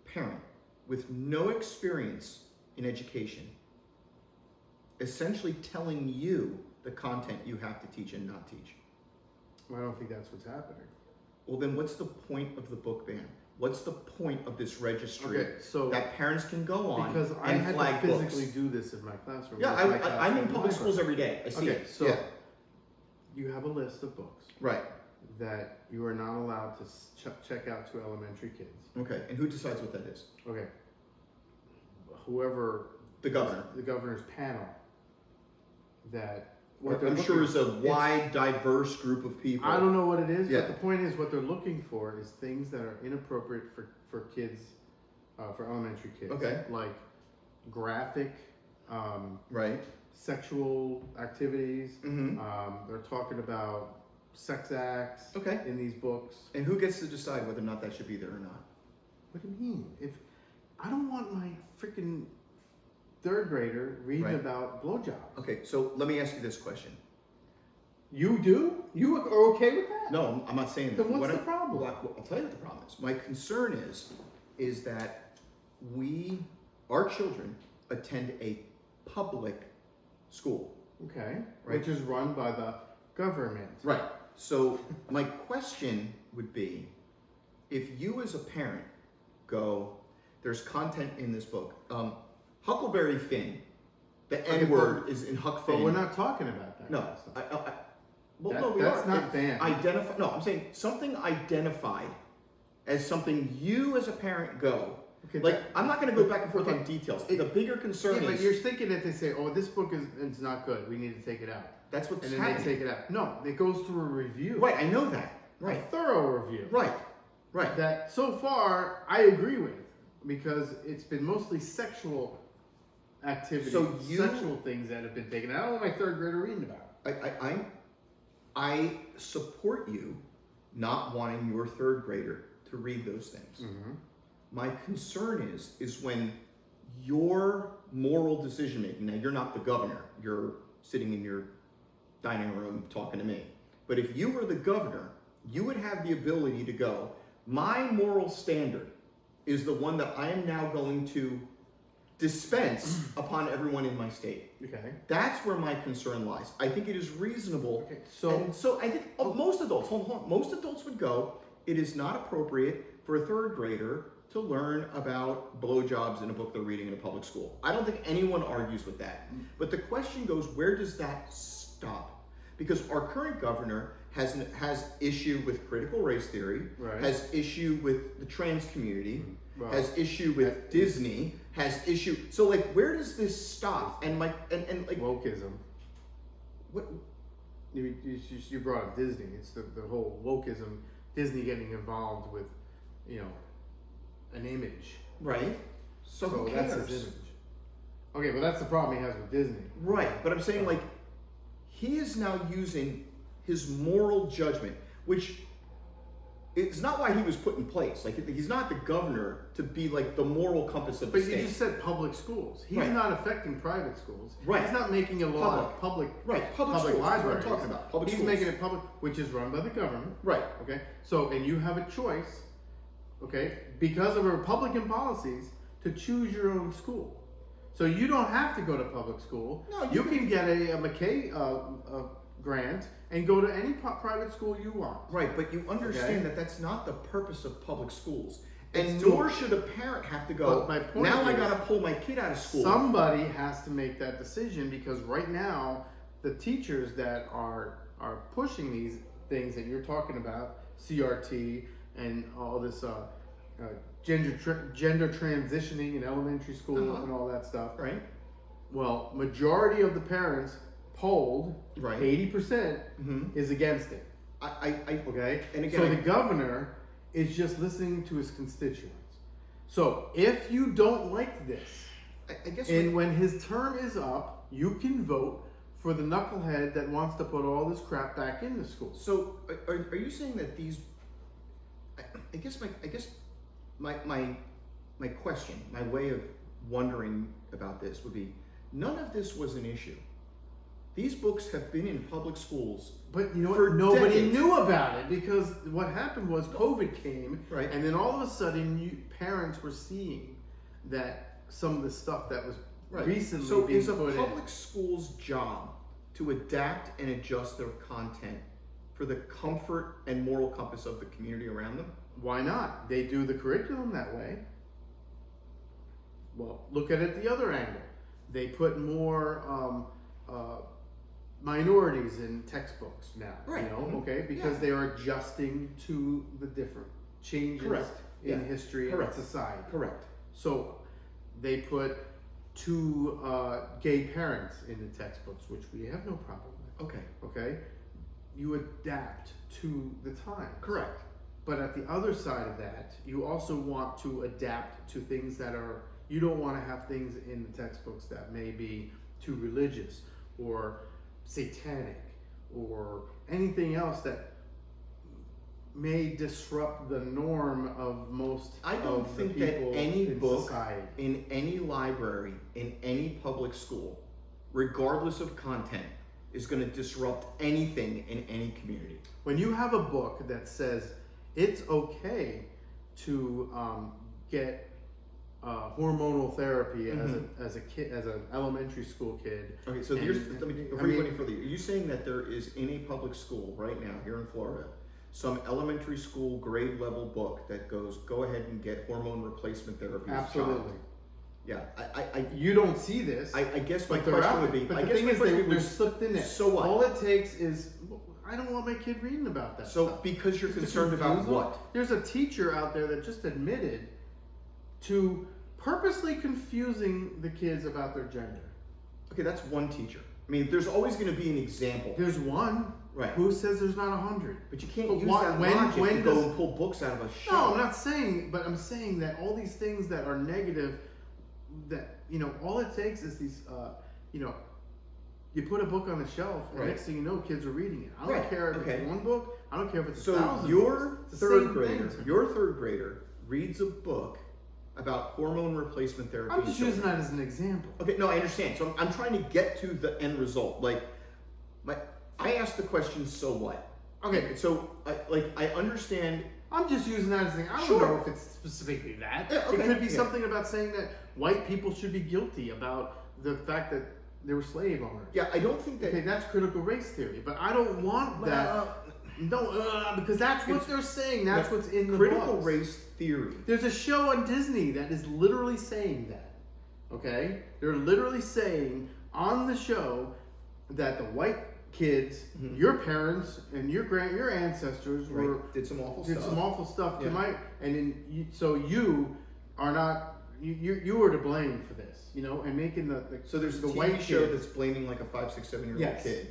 parent with no experience in education essentially telling you the content you have to teach and not teach? Well, I don't think that's what's happening. Well, then what's the point of the book ban? What's the point of this registry so that parents can go on because I and had flag to physically books? do this in my classroom. Yeah, I'm in public schools every day. I see it. So you have a list of books, right, that you are not allowed to check out to elementary kids. Okay, and who decides what that is? Okay, whoever the governor, the governor's panel. That I'm sure is a wide, diverse group of people. I don't know what it is, but the point is, what they're looking for is things that are inappropriate for kids, for elementary kids. Okay. Like graphic, right, sexual activities. Mm-hmm. They're talking about sex acts. Okay. In these books. And who gets to decide whether or not that should be there or not? What do you mean? If I don't want my freaking third grader reading about blowjobs. Okay, so let me ask you this question. You do? You are okay with that? No, I'm not saying that. Then what's the problem? I'll tell you what the problem is. My concern is that our children attend a public school. Okay. Right. Which is run by the government. Right. So my question would be, if you as a parent go, there's content in this book. Huckleberry Finn, the N-word is in Huck Finn. But we're not talking about that. No, kind of stuff. That's not banned. I'm saying something identified as something you as a parent go. Okay, I'm not going to go back and forth on details. The bigger concern is... But you're thinking that they say, oh, this book is not good. We need to take it out. That's what's happening. happening. And then they take it out. No, it goes through a review. Right, I know that. Right. A thorough review. Right. That so far I agree with, because it's been mostly sexual activity, sexual things that have been taken out. I don't want my third grader reading about. I support you not wanting your third grader to read those things. Mm-hmm. My concern is when your moral decision making, now you're not the governor, you're sitting in your dining room talking to me, but if you were the governor, you would have the ability to go, my moral standard is the one that I am now going to dispense upon everyone in my state. Okay. That's where my concern lies. I think it is reasonable. Okay. So I think most adults, most adults would go, it is not appropriate for a third grader to learn about blowjobs in a book they're reading in a public school. I don't think anyone argues with that. But the question goes, where does that stop? Because our current governor has issue with critical race theory, Right. has issue with the trans community, Well, has issue with Disney, has issue. So like, where does this stop? And like, wokeism. what? You brought up Disney. It's the whole wokeism. Disney getting involved with, an image. Right. So who that's cares? his image. Okay, but that's the problem he has with Disney. Right, but I'm saying like, he is now using his moral judgment, which it's not why he was put in place. Like, he's not the governor to be like the moral compass of the But state. you just said public schools. He's Right. not affecting private schools. Right. He's not making a law of public Right, public schools, that's what I'm libraries. talking about, public He's schools. making it public, which is run by the government. Right. Okay. So, and you have a choice, okay, because of Republican policies, to choose your own school. So you don't have to go to public school. No, you can get a McKay grant and go to any private school you want. Right, but you understand Okay. that that's not the purpose of public schools. And It's nor should a parent have to go, But my point now I is, gotta pull my kid out of school. Somebody has to make that decision, because right now the teachers that are pushing these things that you're talking about, CRT and all this gender transitioning in elementary school and all that stuff. Right. Well, majority of the parents polled, Right. 80% Mhm. is against it. I Okay, And again, so the governor is just listening to his constituents. So if you don't like this, I guess and when his term is up, you can vote for the knucklehead that wants to put all this crap back in the schools. so are you saying that these? I guess my question, my way of wondering about this would be, none of this was an issue. These books have been in public schools. But you know For what? Nobody decades. knew about it, because what happened was COVID came, Right. and then all of a sudden, parents were seeing that some of the stuff that was recently So being is a put public school's job to adapt and adjust their content for the comfort and moral compass of the community around them? in. Why not? They do the curriculum that way. Well, look at it the other angle. They put more minorities in textbooks now. Right. You know, okay, because Yeah. they are adjusting to the different changes Correct. in Yeah. history Correct. and society. Correct. So they put 2 gay parents in the textbooks, which we have no problem with. Okay. Okay, you adapt to the time. Correct. But at the other side of that, you also want to adapt to things that are. You don't want to have things in the textbooks that may be too religious or satanic or anything else that may disrupt the norm of most I don't of the think that people any in book society. in any library, in any public school, regardless of content, is going to disrupt anything in any community. When you have a book that says it's okay to get hormonal therapy as a kid, as an elementary school kid. Okay, so And- here's, before you go any further, are you saying that there is in a public school right now here in Florida some elementary school grade level book that goes, go ahead and get hormone replacement therapy as a child? Absolutely. Yeah, You don't see this. I guess my but they're question out would there. be, But I the guess thing my is, question they're was, slipped in there. so what? All it takes is, I don't want my kid reading about that. So stuff. because you're Just to concerned about confuse them. what? There's a teacher out there that just admitted to purposely confusing the kids about their gender. Okay, that's one teacher. I mean, there's always going to be an example. There's one. Right. Who says there's not 100? But you can't But use why- that when- logic when to go does- and pull books out of a shelf. No, I'm not saying, but I'm saying that all these things that are negative, that, all it takes is these, you put a book on a shelf, and Right. next thing you know, kids are reading it. I don't Right, care if okay. it's one book, I don't care if it's So 1,000 your books. It's the third same grader, thing. your third grader reads a book about hormone replacement therapy. I'm in just children. using that as an example. Okay, no, I understand. So I'm trying to get to the end result. Like, I asked the question, so what? Okay, So I understand. I'm just using that as an. I don't Sure. know if it's specifically that. Yeah, okay, It could be yeah. something about saying that white people should be guilty about the fact that they were slave owners. Yeah, I don't think that. Okay, that's critical race theory, but I don't want that. No, because that's what they're saying. That's what's in the critical books. race theory. There's a show on Disney that is literally saying that. Okay, they're literally saying on the show that the white kids, your parents and your ancestors did some awful stuff. Yeah. So you are not you were to blame for this, and making so there's the a TV white show kid, that's blaming like a 5, 6, 7-year-old kid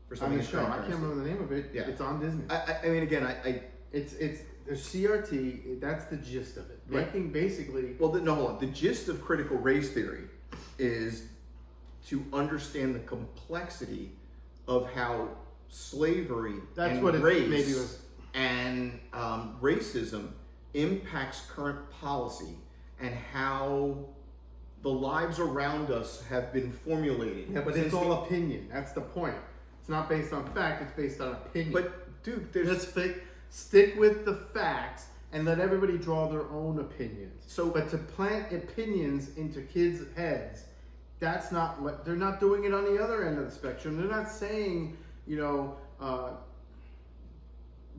for something. On the show, I can't remember the name of it. Yeah. It's on Disney. I mean, again, it's there's CRT. That's the gist of it. Making basically. Well, no, hold on. The gist of critical race theory is to understand the complexity of how slavery and racism impacts current policy and how the lives around us have been formulated. Yeah, but it's all opinion. That's the point. It's not based on fact. It's based on opinion. But dude, stick with the facts and let everybody draw their own opinions. But to plant opinions into kids' heads, that's not what they're not doing it on the other end of the spectrum. They're not saying,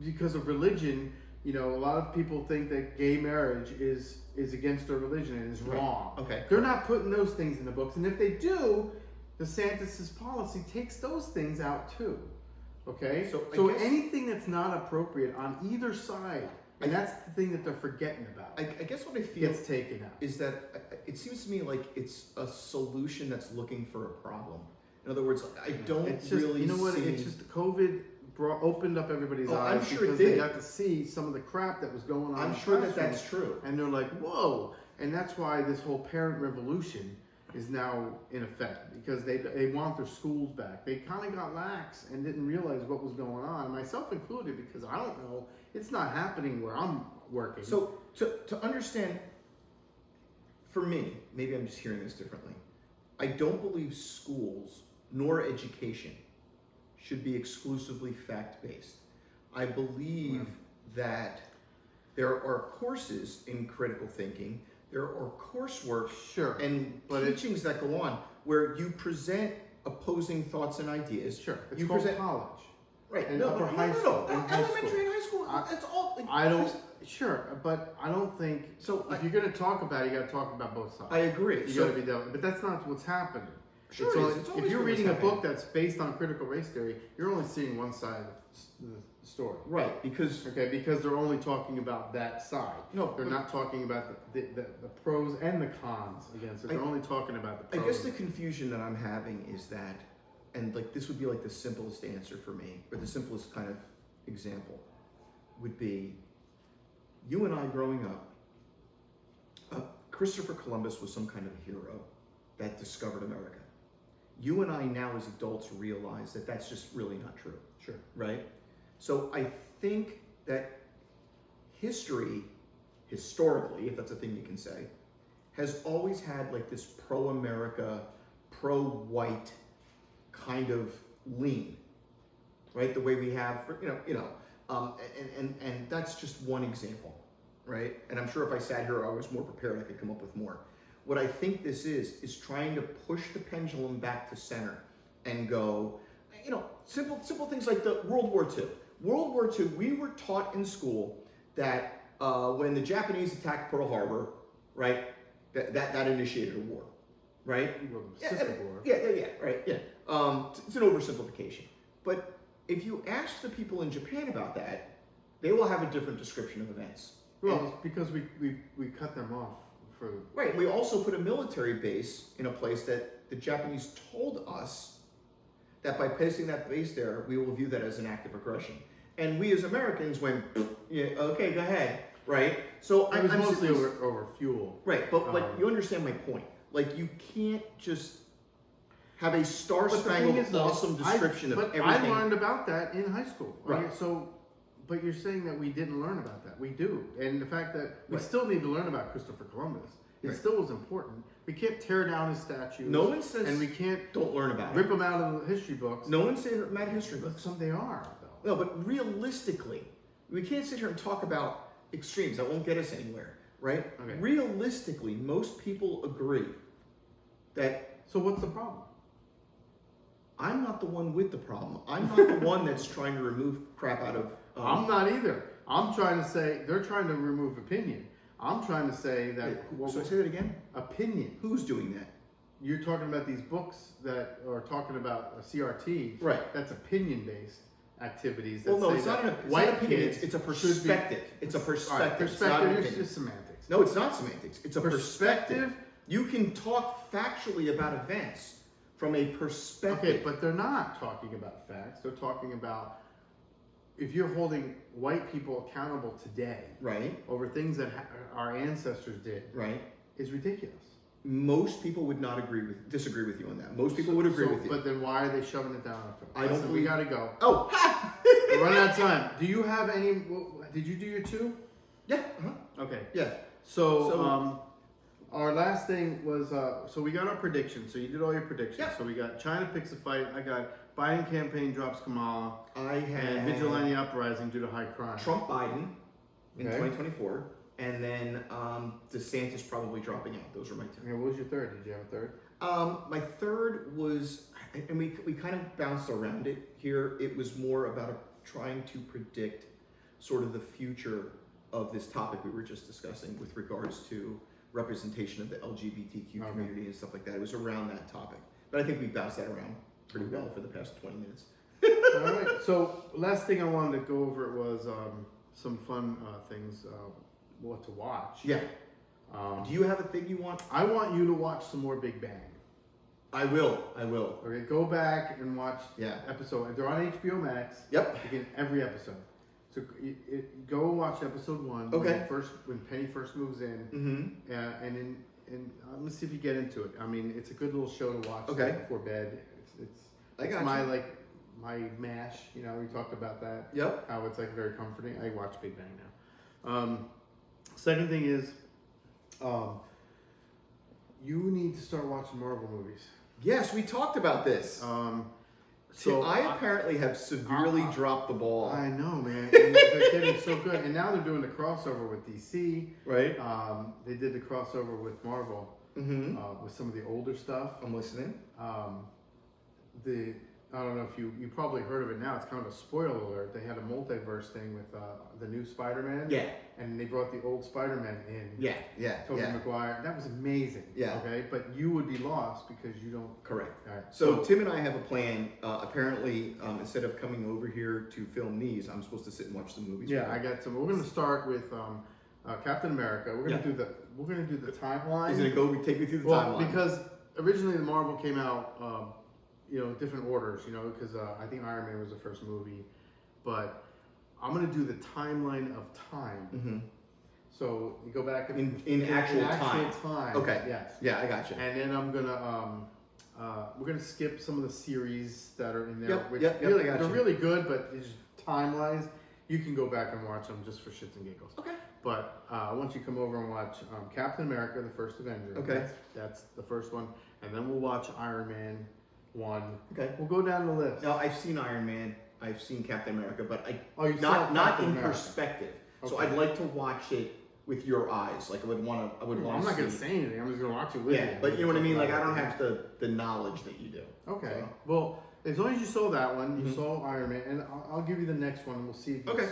because of religion, a lot of people think that gay marriage is against their religion and is wrong. Okay. They're not putting those things in the books. And if they do, DeSantis' policy takes those things out too. Okay? So anything that's not appropriate on either side, and that's the thing that they're forgetting about. I guess what I feel gets taken out is that it seems to me like it's a solution that's looking for a problem. In other words, I don't really see... It's just COVID opened up everybody's eyes. I'm sure because it did. They got to see some of the crap that was going on. I'm sure that's true. And they're like, whoa. And that's why this whole parent revolution is now in effect, because they want their schools back. They kind of got lax and didn't realize what was going on, myself included, because I don't know. It's not happening where I'm working. So to understand, for me, maybe I'm just hearing this differently. I don't believe schools nor education should be exclusively fact-based. I believe that there are courses in critical thinking, there are coursework and teachings that go on where you present opposing thoughts and ideas. Sure, it's you called present college. Right. And No, elementary and high school. That's all. But I don't think so. If you're going to talk about it, you got to talk about both sides. I agree. You got to be done. But that's not what's happening. Sure, if you're reading a book that's based on critical race theory, you're only seeing one side of the story. Right, because they're only talking about that side. No, they're not talking about the pros and the cons against it. They're only talking about the pros. I guess the confusion that I'm having is that, and this would be the simplest answer for me, or the simplest kind of example, would be you and I growing up. Christopher Columbus was some kind of a hero that discovered America. You and I now as adults realize that that's just really not true. Sure. Right? So I think that historically, if that's a thing you can say, has always had this pro-America, pro-white kind of lean, right? The way we have, and that's just one example, right? And I'm sure if I sat here, I was more prepared, I could come up with more. What I think this is trying to push the pendulum back to center and go, simple things like the World War II. World War II, we were taught in school that when the Japanese attacked Pearl Harbor, right, that initiated a war, right? War. Yeah, right, yeah. It's an oversimplification. But if you ask the people in Japan about that, they will have a different description of events. Well, it's because we cut them off. Right. We also put a military base in a place that the Japanese told us that by placing that base there, we will view that as an act of aggression. And we as Americans went, yeah, okay, go ahead, right? So it was mostly over fuel. Right, but you understand my point. You can't just have a star-spangled awesome description of everything. I learned about that in high school. Right. But you're saying that we didn't learn about that. We do. And the fact that we still need to learn about Christopher Columbus. It still was important. We can't tear down his statues. No one says... And we can't... Don't learn about rip them out of the history books. No one says rip them out of history books. But some they are, though. No, but realistically, we can't sit here and talk about extremes. That won't get us anywhere, right? Okay. Realistically, most people agree that... So what's the problem? I'm not the one with the problem. I'm not the one that's trying to remove crap out of... I'm not either. I'm trying to say they're trying to remove opinion. I'm trying to say that... So say that again? Opinion. Who's doing that? you're talking about these books that are talking about a CRT. Right. That's opinion-based activities. That Well, no, say it's not that an white opinion. kids It's a should be- perspective. It's a perspective. All right, It's not an perspective opinion. is semantics. No, it's not semantics. It's a perspective. Perspective? You can talk factually about events from a perspective. Okay, but they're not talking about facts. They're talking about if you're holding white people accountable today Right. over things that our ancestors did, Right. is ridiculous. Most people would not disagree with you on that. Most people would agree with you. But then why are they shoving it down our throat? I don't Listen, we believe- gotta go. Oh, ha! We're running out of time. Do you have any? Did you do your two? Yeah. Uh-huh. Okay. Yeah. So, our last thing was so we got our predictions. So you did all your predictions. Yeah. So we got China picks a fight. I got Biden campaign drops Kamala. I had And vigilante uprising due to high crime. Trump Biden in Okay. 2024, and then DeSantis probably dropping out. Those were my two. Okay, what was your third? Did you have a third? My third was, and we kind of bounced around it here. It was more about trying to predict sort of the future of this topic we were just discussing with regards to representation of the LGBTQ Okay. community and stuff like that. It was around that topic, but I think we bounced that around pretty well for the past 20 minutes. All right. So last thing I wanted to go over was some fun things. What to watch? Yeah. Do you have a thing you want? I want you to watch some more Big Bang. I will. Okay, go back and watch Yeah. episode. They're on HBO Max. Yep. You get every episode. So go watch episode 1. Okay. When Penny first moves in, Mm-hmm. and let me see if you get into it. I mean, it's a good little show to watch Okay. before bed. I It's got my you. my mash. You know, we talked about that. Yep. How it's like very comforting. I watch Big Bang now. Second thing is, you need to start watching Marvel movies. Yes, we talked about this. So I apparently have severely dropped the ball. I know, man. And they're getting so good, and now they're doing the crossover with DC. Right. They did the crossover with Marvel Mm-hmm. with some of the older stuff. I'm listening. I don't know if you probably heard of it now. It's kind of a spoiler alert. They had a multiverse thing with the new Spider-Man. Yeah. And they brought the old Spider-Man in. Yeah. Tobey Maguire. That was amazing. Yeah. Okay, but you would be lost because you don't. Correct. All right. So Tim and I have a plan. Apparently, instead of coming over here to film these, I'm supposed to sit and watch some movies. Yeah, I got some. We're going to start with Captain America. We're going to do the timeline. Is it go? Take me through the timeline. Because originally the Marvel came out, different orders. Because I think Iron Man was the first movie, but I'm going to do the timeline of time. Mm-hmm. So you go back in actual time. Okay. Yes. Yeah, I got you. And then I'm gonna we're gonna skip some of the series that are in there, Yep, which yep, really, I got they're you. really good, but it's just time-wise, you can go back and watch them just for shits and giggles. Okay. But I want you to come over and watch Captain America: The First Avenger. Okay. That's the first one, and then we'll watch Iron Man 1. Okay. We'll go down the list. Now I've seen Iron Man. I've seen Captain America, but you not saw Captain in America. perspective. So Okay. I'd like to watch it with your eyes. Like I would want to. I'm not gonna say anything. I'm just gonna watch it with you. Yeah, but you know what I mean. Like I don't have the knowledge that you do. Okay. So. Well, as long as you saw that one, you Mhm. saw Iron Man, and I'll give you the next one. And we'll see if Okay.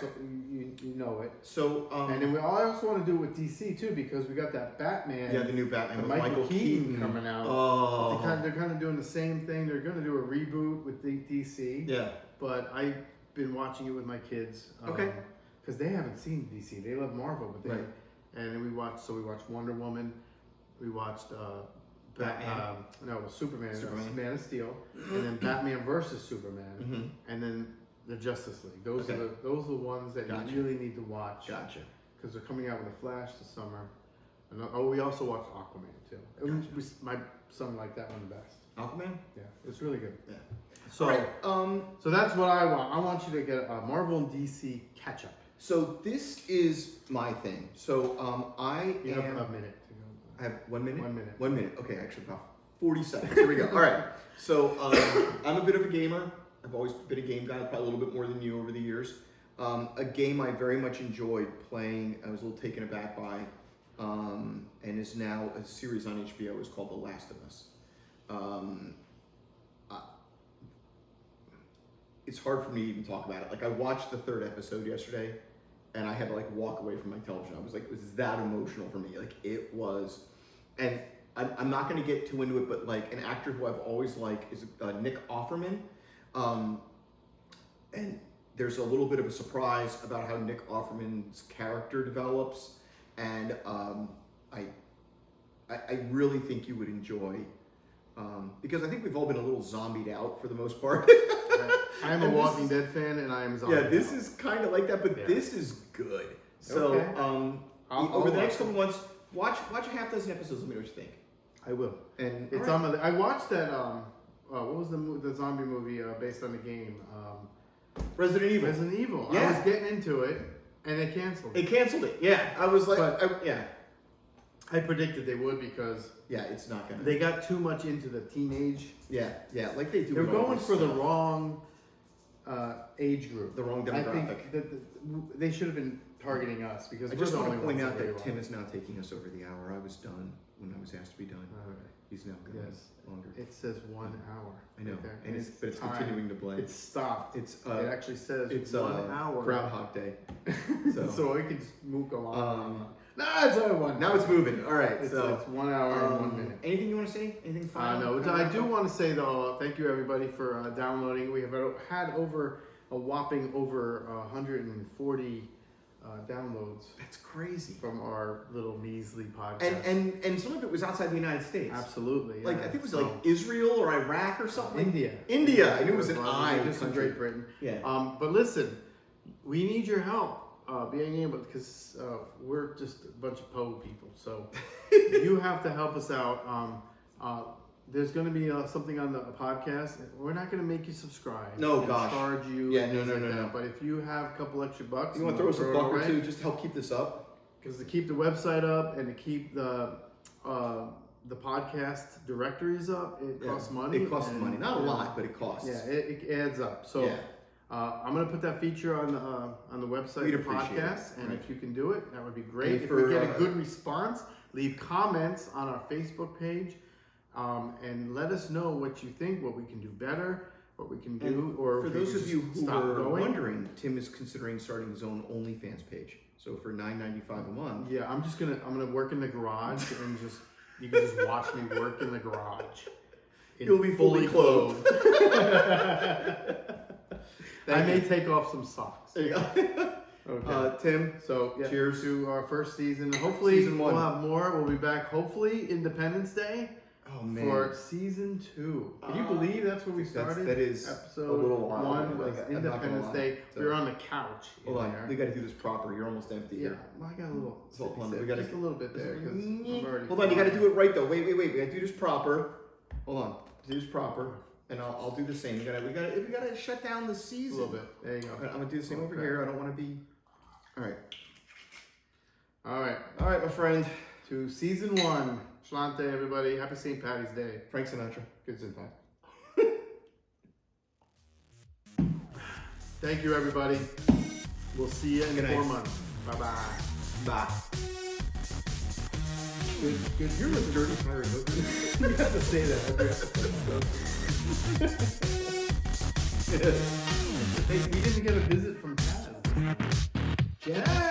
you know it. So And then I also want to do it with DC too, because we got that Batman. yeah, the new Batman the with Michael Keaton coming out. Oh. They're kind of doing the same thing. They're going to do a reboot with the DC. Yeah. But I've been watching it with my kids. Okay. Because they haven't seen DC. They love Marvel, but they. Right. And then we watched Wonder Woman. We watched Batman. No, it was Superman. Superman. Man of Steel, and then Batman versus Superman, Mm-hmm. and then the Justice League. Those Okay. are the ones that Gotcha. you really need to watch. Gotcha. Because they're coming out with a Flash this summer. And we also watched Aquaman too. My son liked that one the best. Aquaman. Yeah, it's really good. Yeah. So, All right, so that's what I want. I want you to get a Marvel and DC catch up. So this is my thing. So I You have am. a minute to go. I have 1 minute. 1 minute. 1 minute. Okay, actually about 40 seconds. Here we go. All right. So I'm a bit of a gamer. I've always been a game guy, probably a little bit more than you over the years. A game I very much enjoyed playing. I was a little taken aback by, and is now a series on HBO. Is called The Last of Us. It's hard for me to even talk about it. Like I watched the 3rd episode yesterday, and I had to like walk away from my television. I was like, it was that emotional for me. Like it was, and I'm not going to get too into it, but like an actor who I've always liked is Nick Offerman. And there's a little bit of a surprise about how Nick Offerman's character develops. And I really think you would enjoy, because I think we've all been a little zombied out for the most part. I'm a Walking Dead fan, and I am zombie. Yeah, this is kind of like that, but this is good. So over the next couple months, watch a half dozen episodes. Let me know what you think. I will. And it's on my. I watched that. What was the zombie movie based on the game? Resident Evil. Resident Evil. Yeah. I was getting into it, and they canceled it. They canceled it. Yeah, I was like, I predicted they would because it's not gonna. They got too much into the teenage. Yeah, like they do. They're going for the wrong age group, the wrong demographic. I think that they should have been targeting us because I just want to point out that Tim is now taking us over the hour. I was done when I was asked to be done. All right. He's now going longer. It says 1 hour. I know, right, and it's continuing to blend. It's stopped. It's it actually says it's 1 hour. Groundhog Day. So it could just move along. No, it's only 1. Now it's moving. All right, it's 1 hour and 1 minute. Anything you want to say? Anything final? No, I do want to say though, thank you everybody for downloading. We have had a whopping over 140 downloads. That's crazy. From our little measly podcast. And some of it was outside the United States. Absolutely. Yeah. Like I think it was like Israel or Iraq or something. India. I knew it was an I. Just in Great Britain. Yeah. But listen, we need your help. Being able, because we're just a bunch of po people, so you have to help us out. There's going to be something on the podcast. We're not going to make you subscribe. No, gosh. Charge you. Yeah, no. But if you have a couple extra bucks, you want to throw us a buck or two just to help keep this up? Because to keep the website up and to keep the podcast directories up, it costs money. It costs money, not a lot, but it costs. Yeah, it adds up. So. Yeah. I'm going to put that feature on the website, the podcast, and if you can do it, that would be great. If we get a good response, leave comments on our Facebook page, and let us know what you think, what we can do better, what we can do, or for those of you who are wondering, Tim is considering starting his own OnlyFans page. So for $9.95 a month. Yeah, I'm gonna work in the garage and you can just watch me work in the garage. You'll be fully clothed. I may take off some socks. There you go. Okay. Tim, so cheers to our first season. Hopefully season 1. We'll have more. We'll be back hopefully Independence Day for season 2. Can you believe that's where we started? That is episode a little while. 1 was Independence Day. We were on the couch. Hold on, we got to do this proper. You're almost empty. Yeah, well, I got a little. We got just a little bit there. Hold on, you got to do it right though. Wait. We got to do this proper. Hold on, do this proper. And I'll do the same. We gotta shut down the season. A little bit. There you go. I'm gonna do the same over here. I don't want to be. All right, my friend. To season 1, Slainte, everybody. Happy St. Patty's Day. Frank Sinatra. Good St. Pat. Thank you, everybody. We'll see you in 4 months. Bye. Bye. Good. You're a dirty pirate. You have to say that every episode. We didn't get a visit from Chad.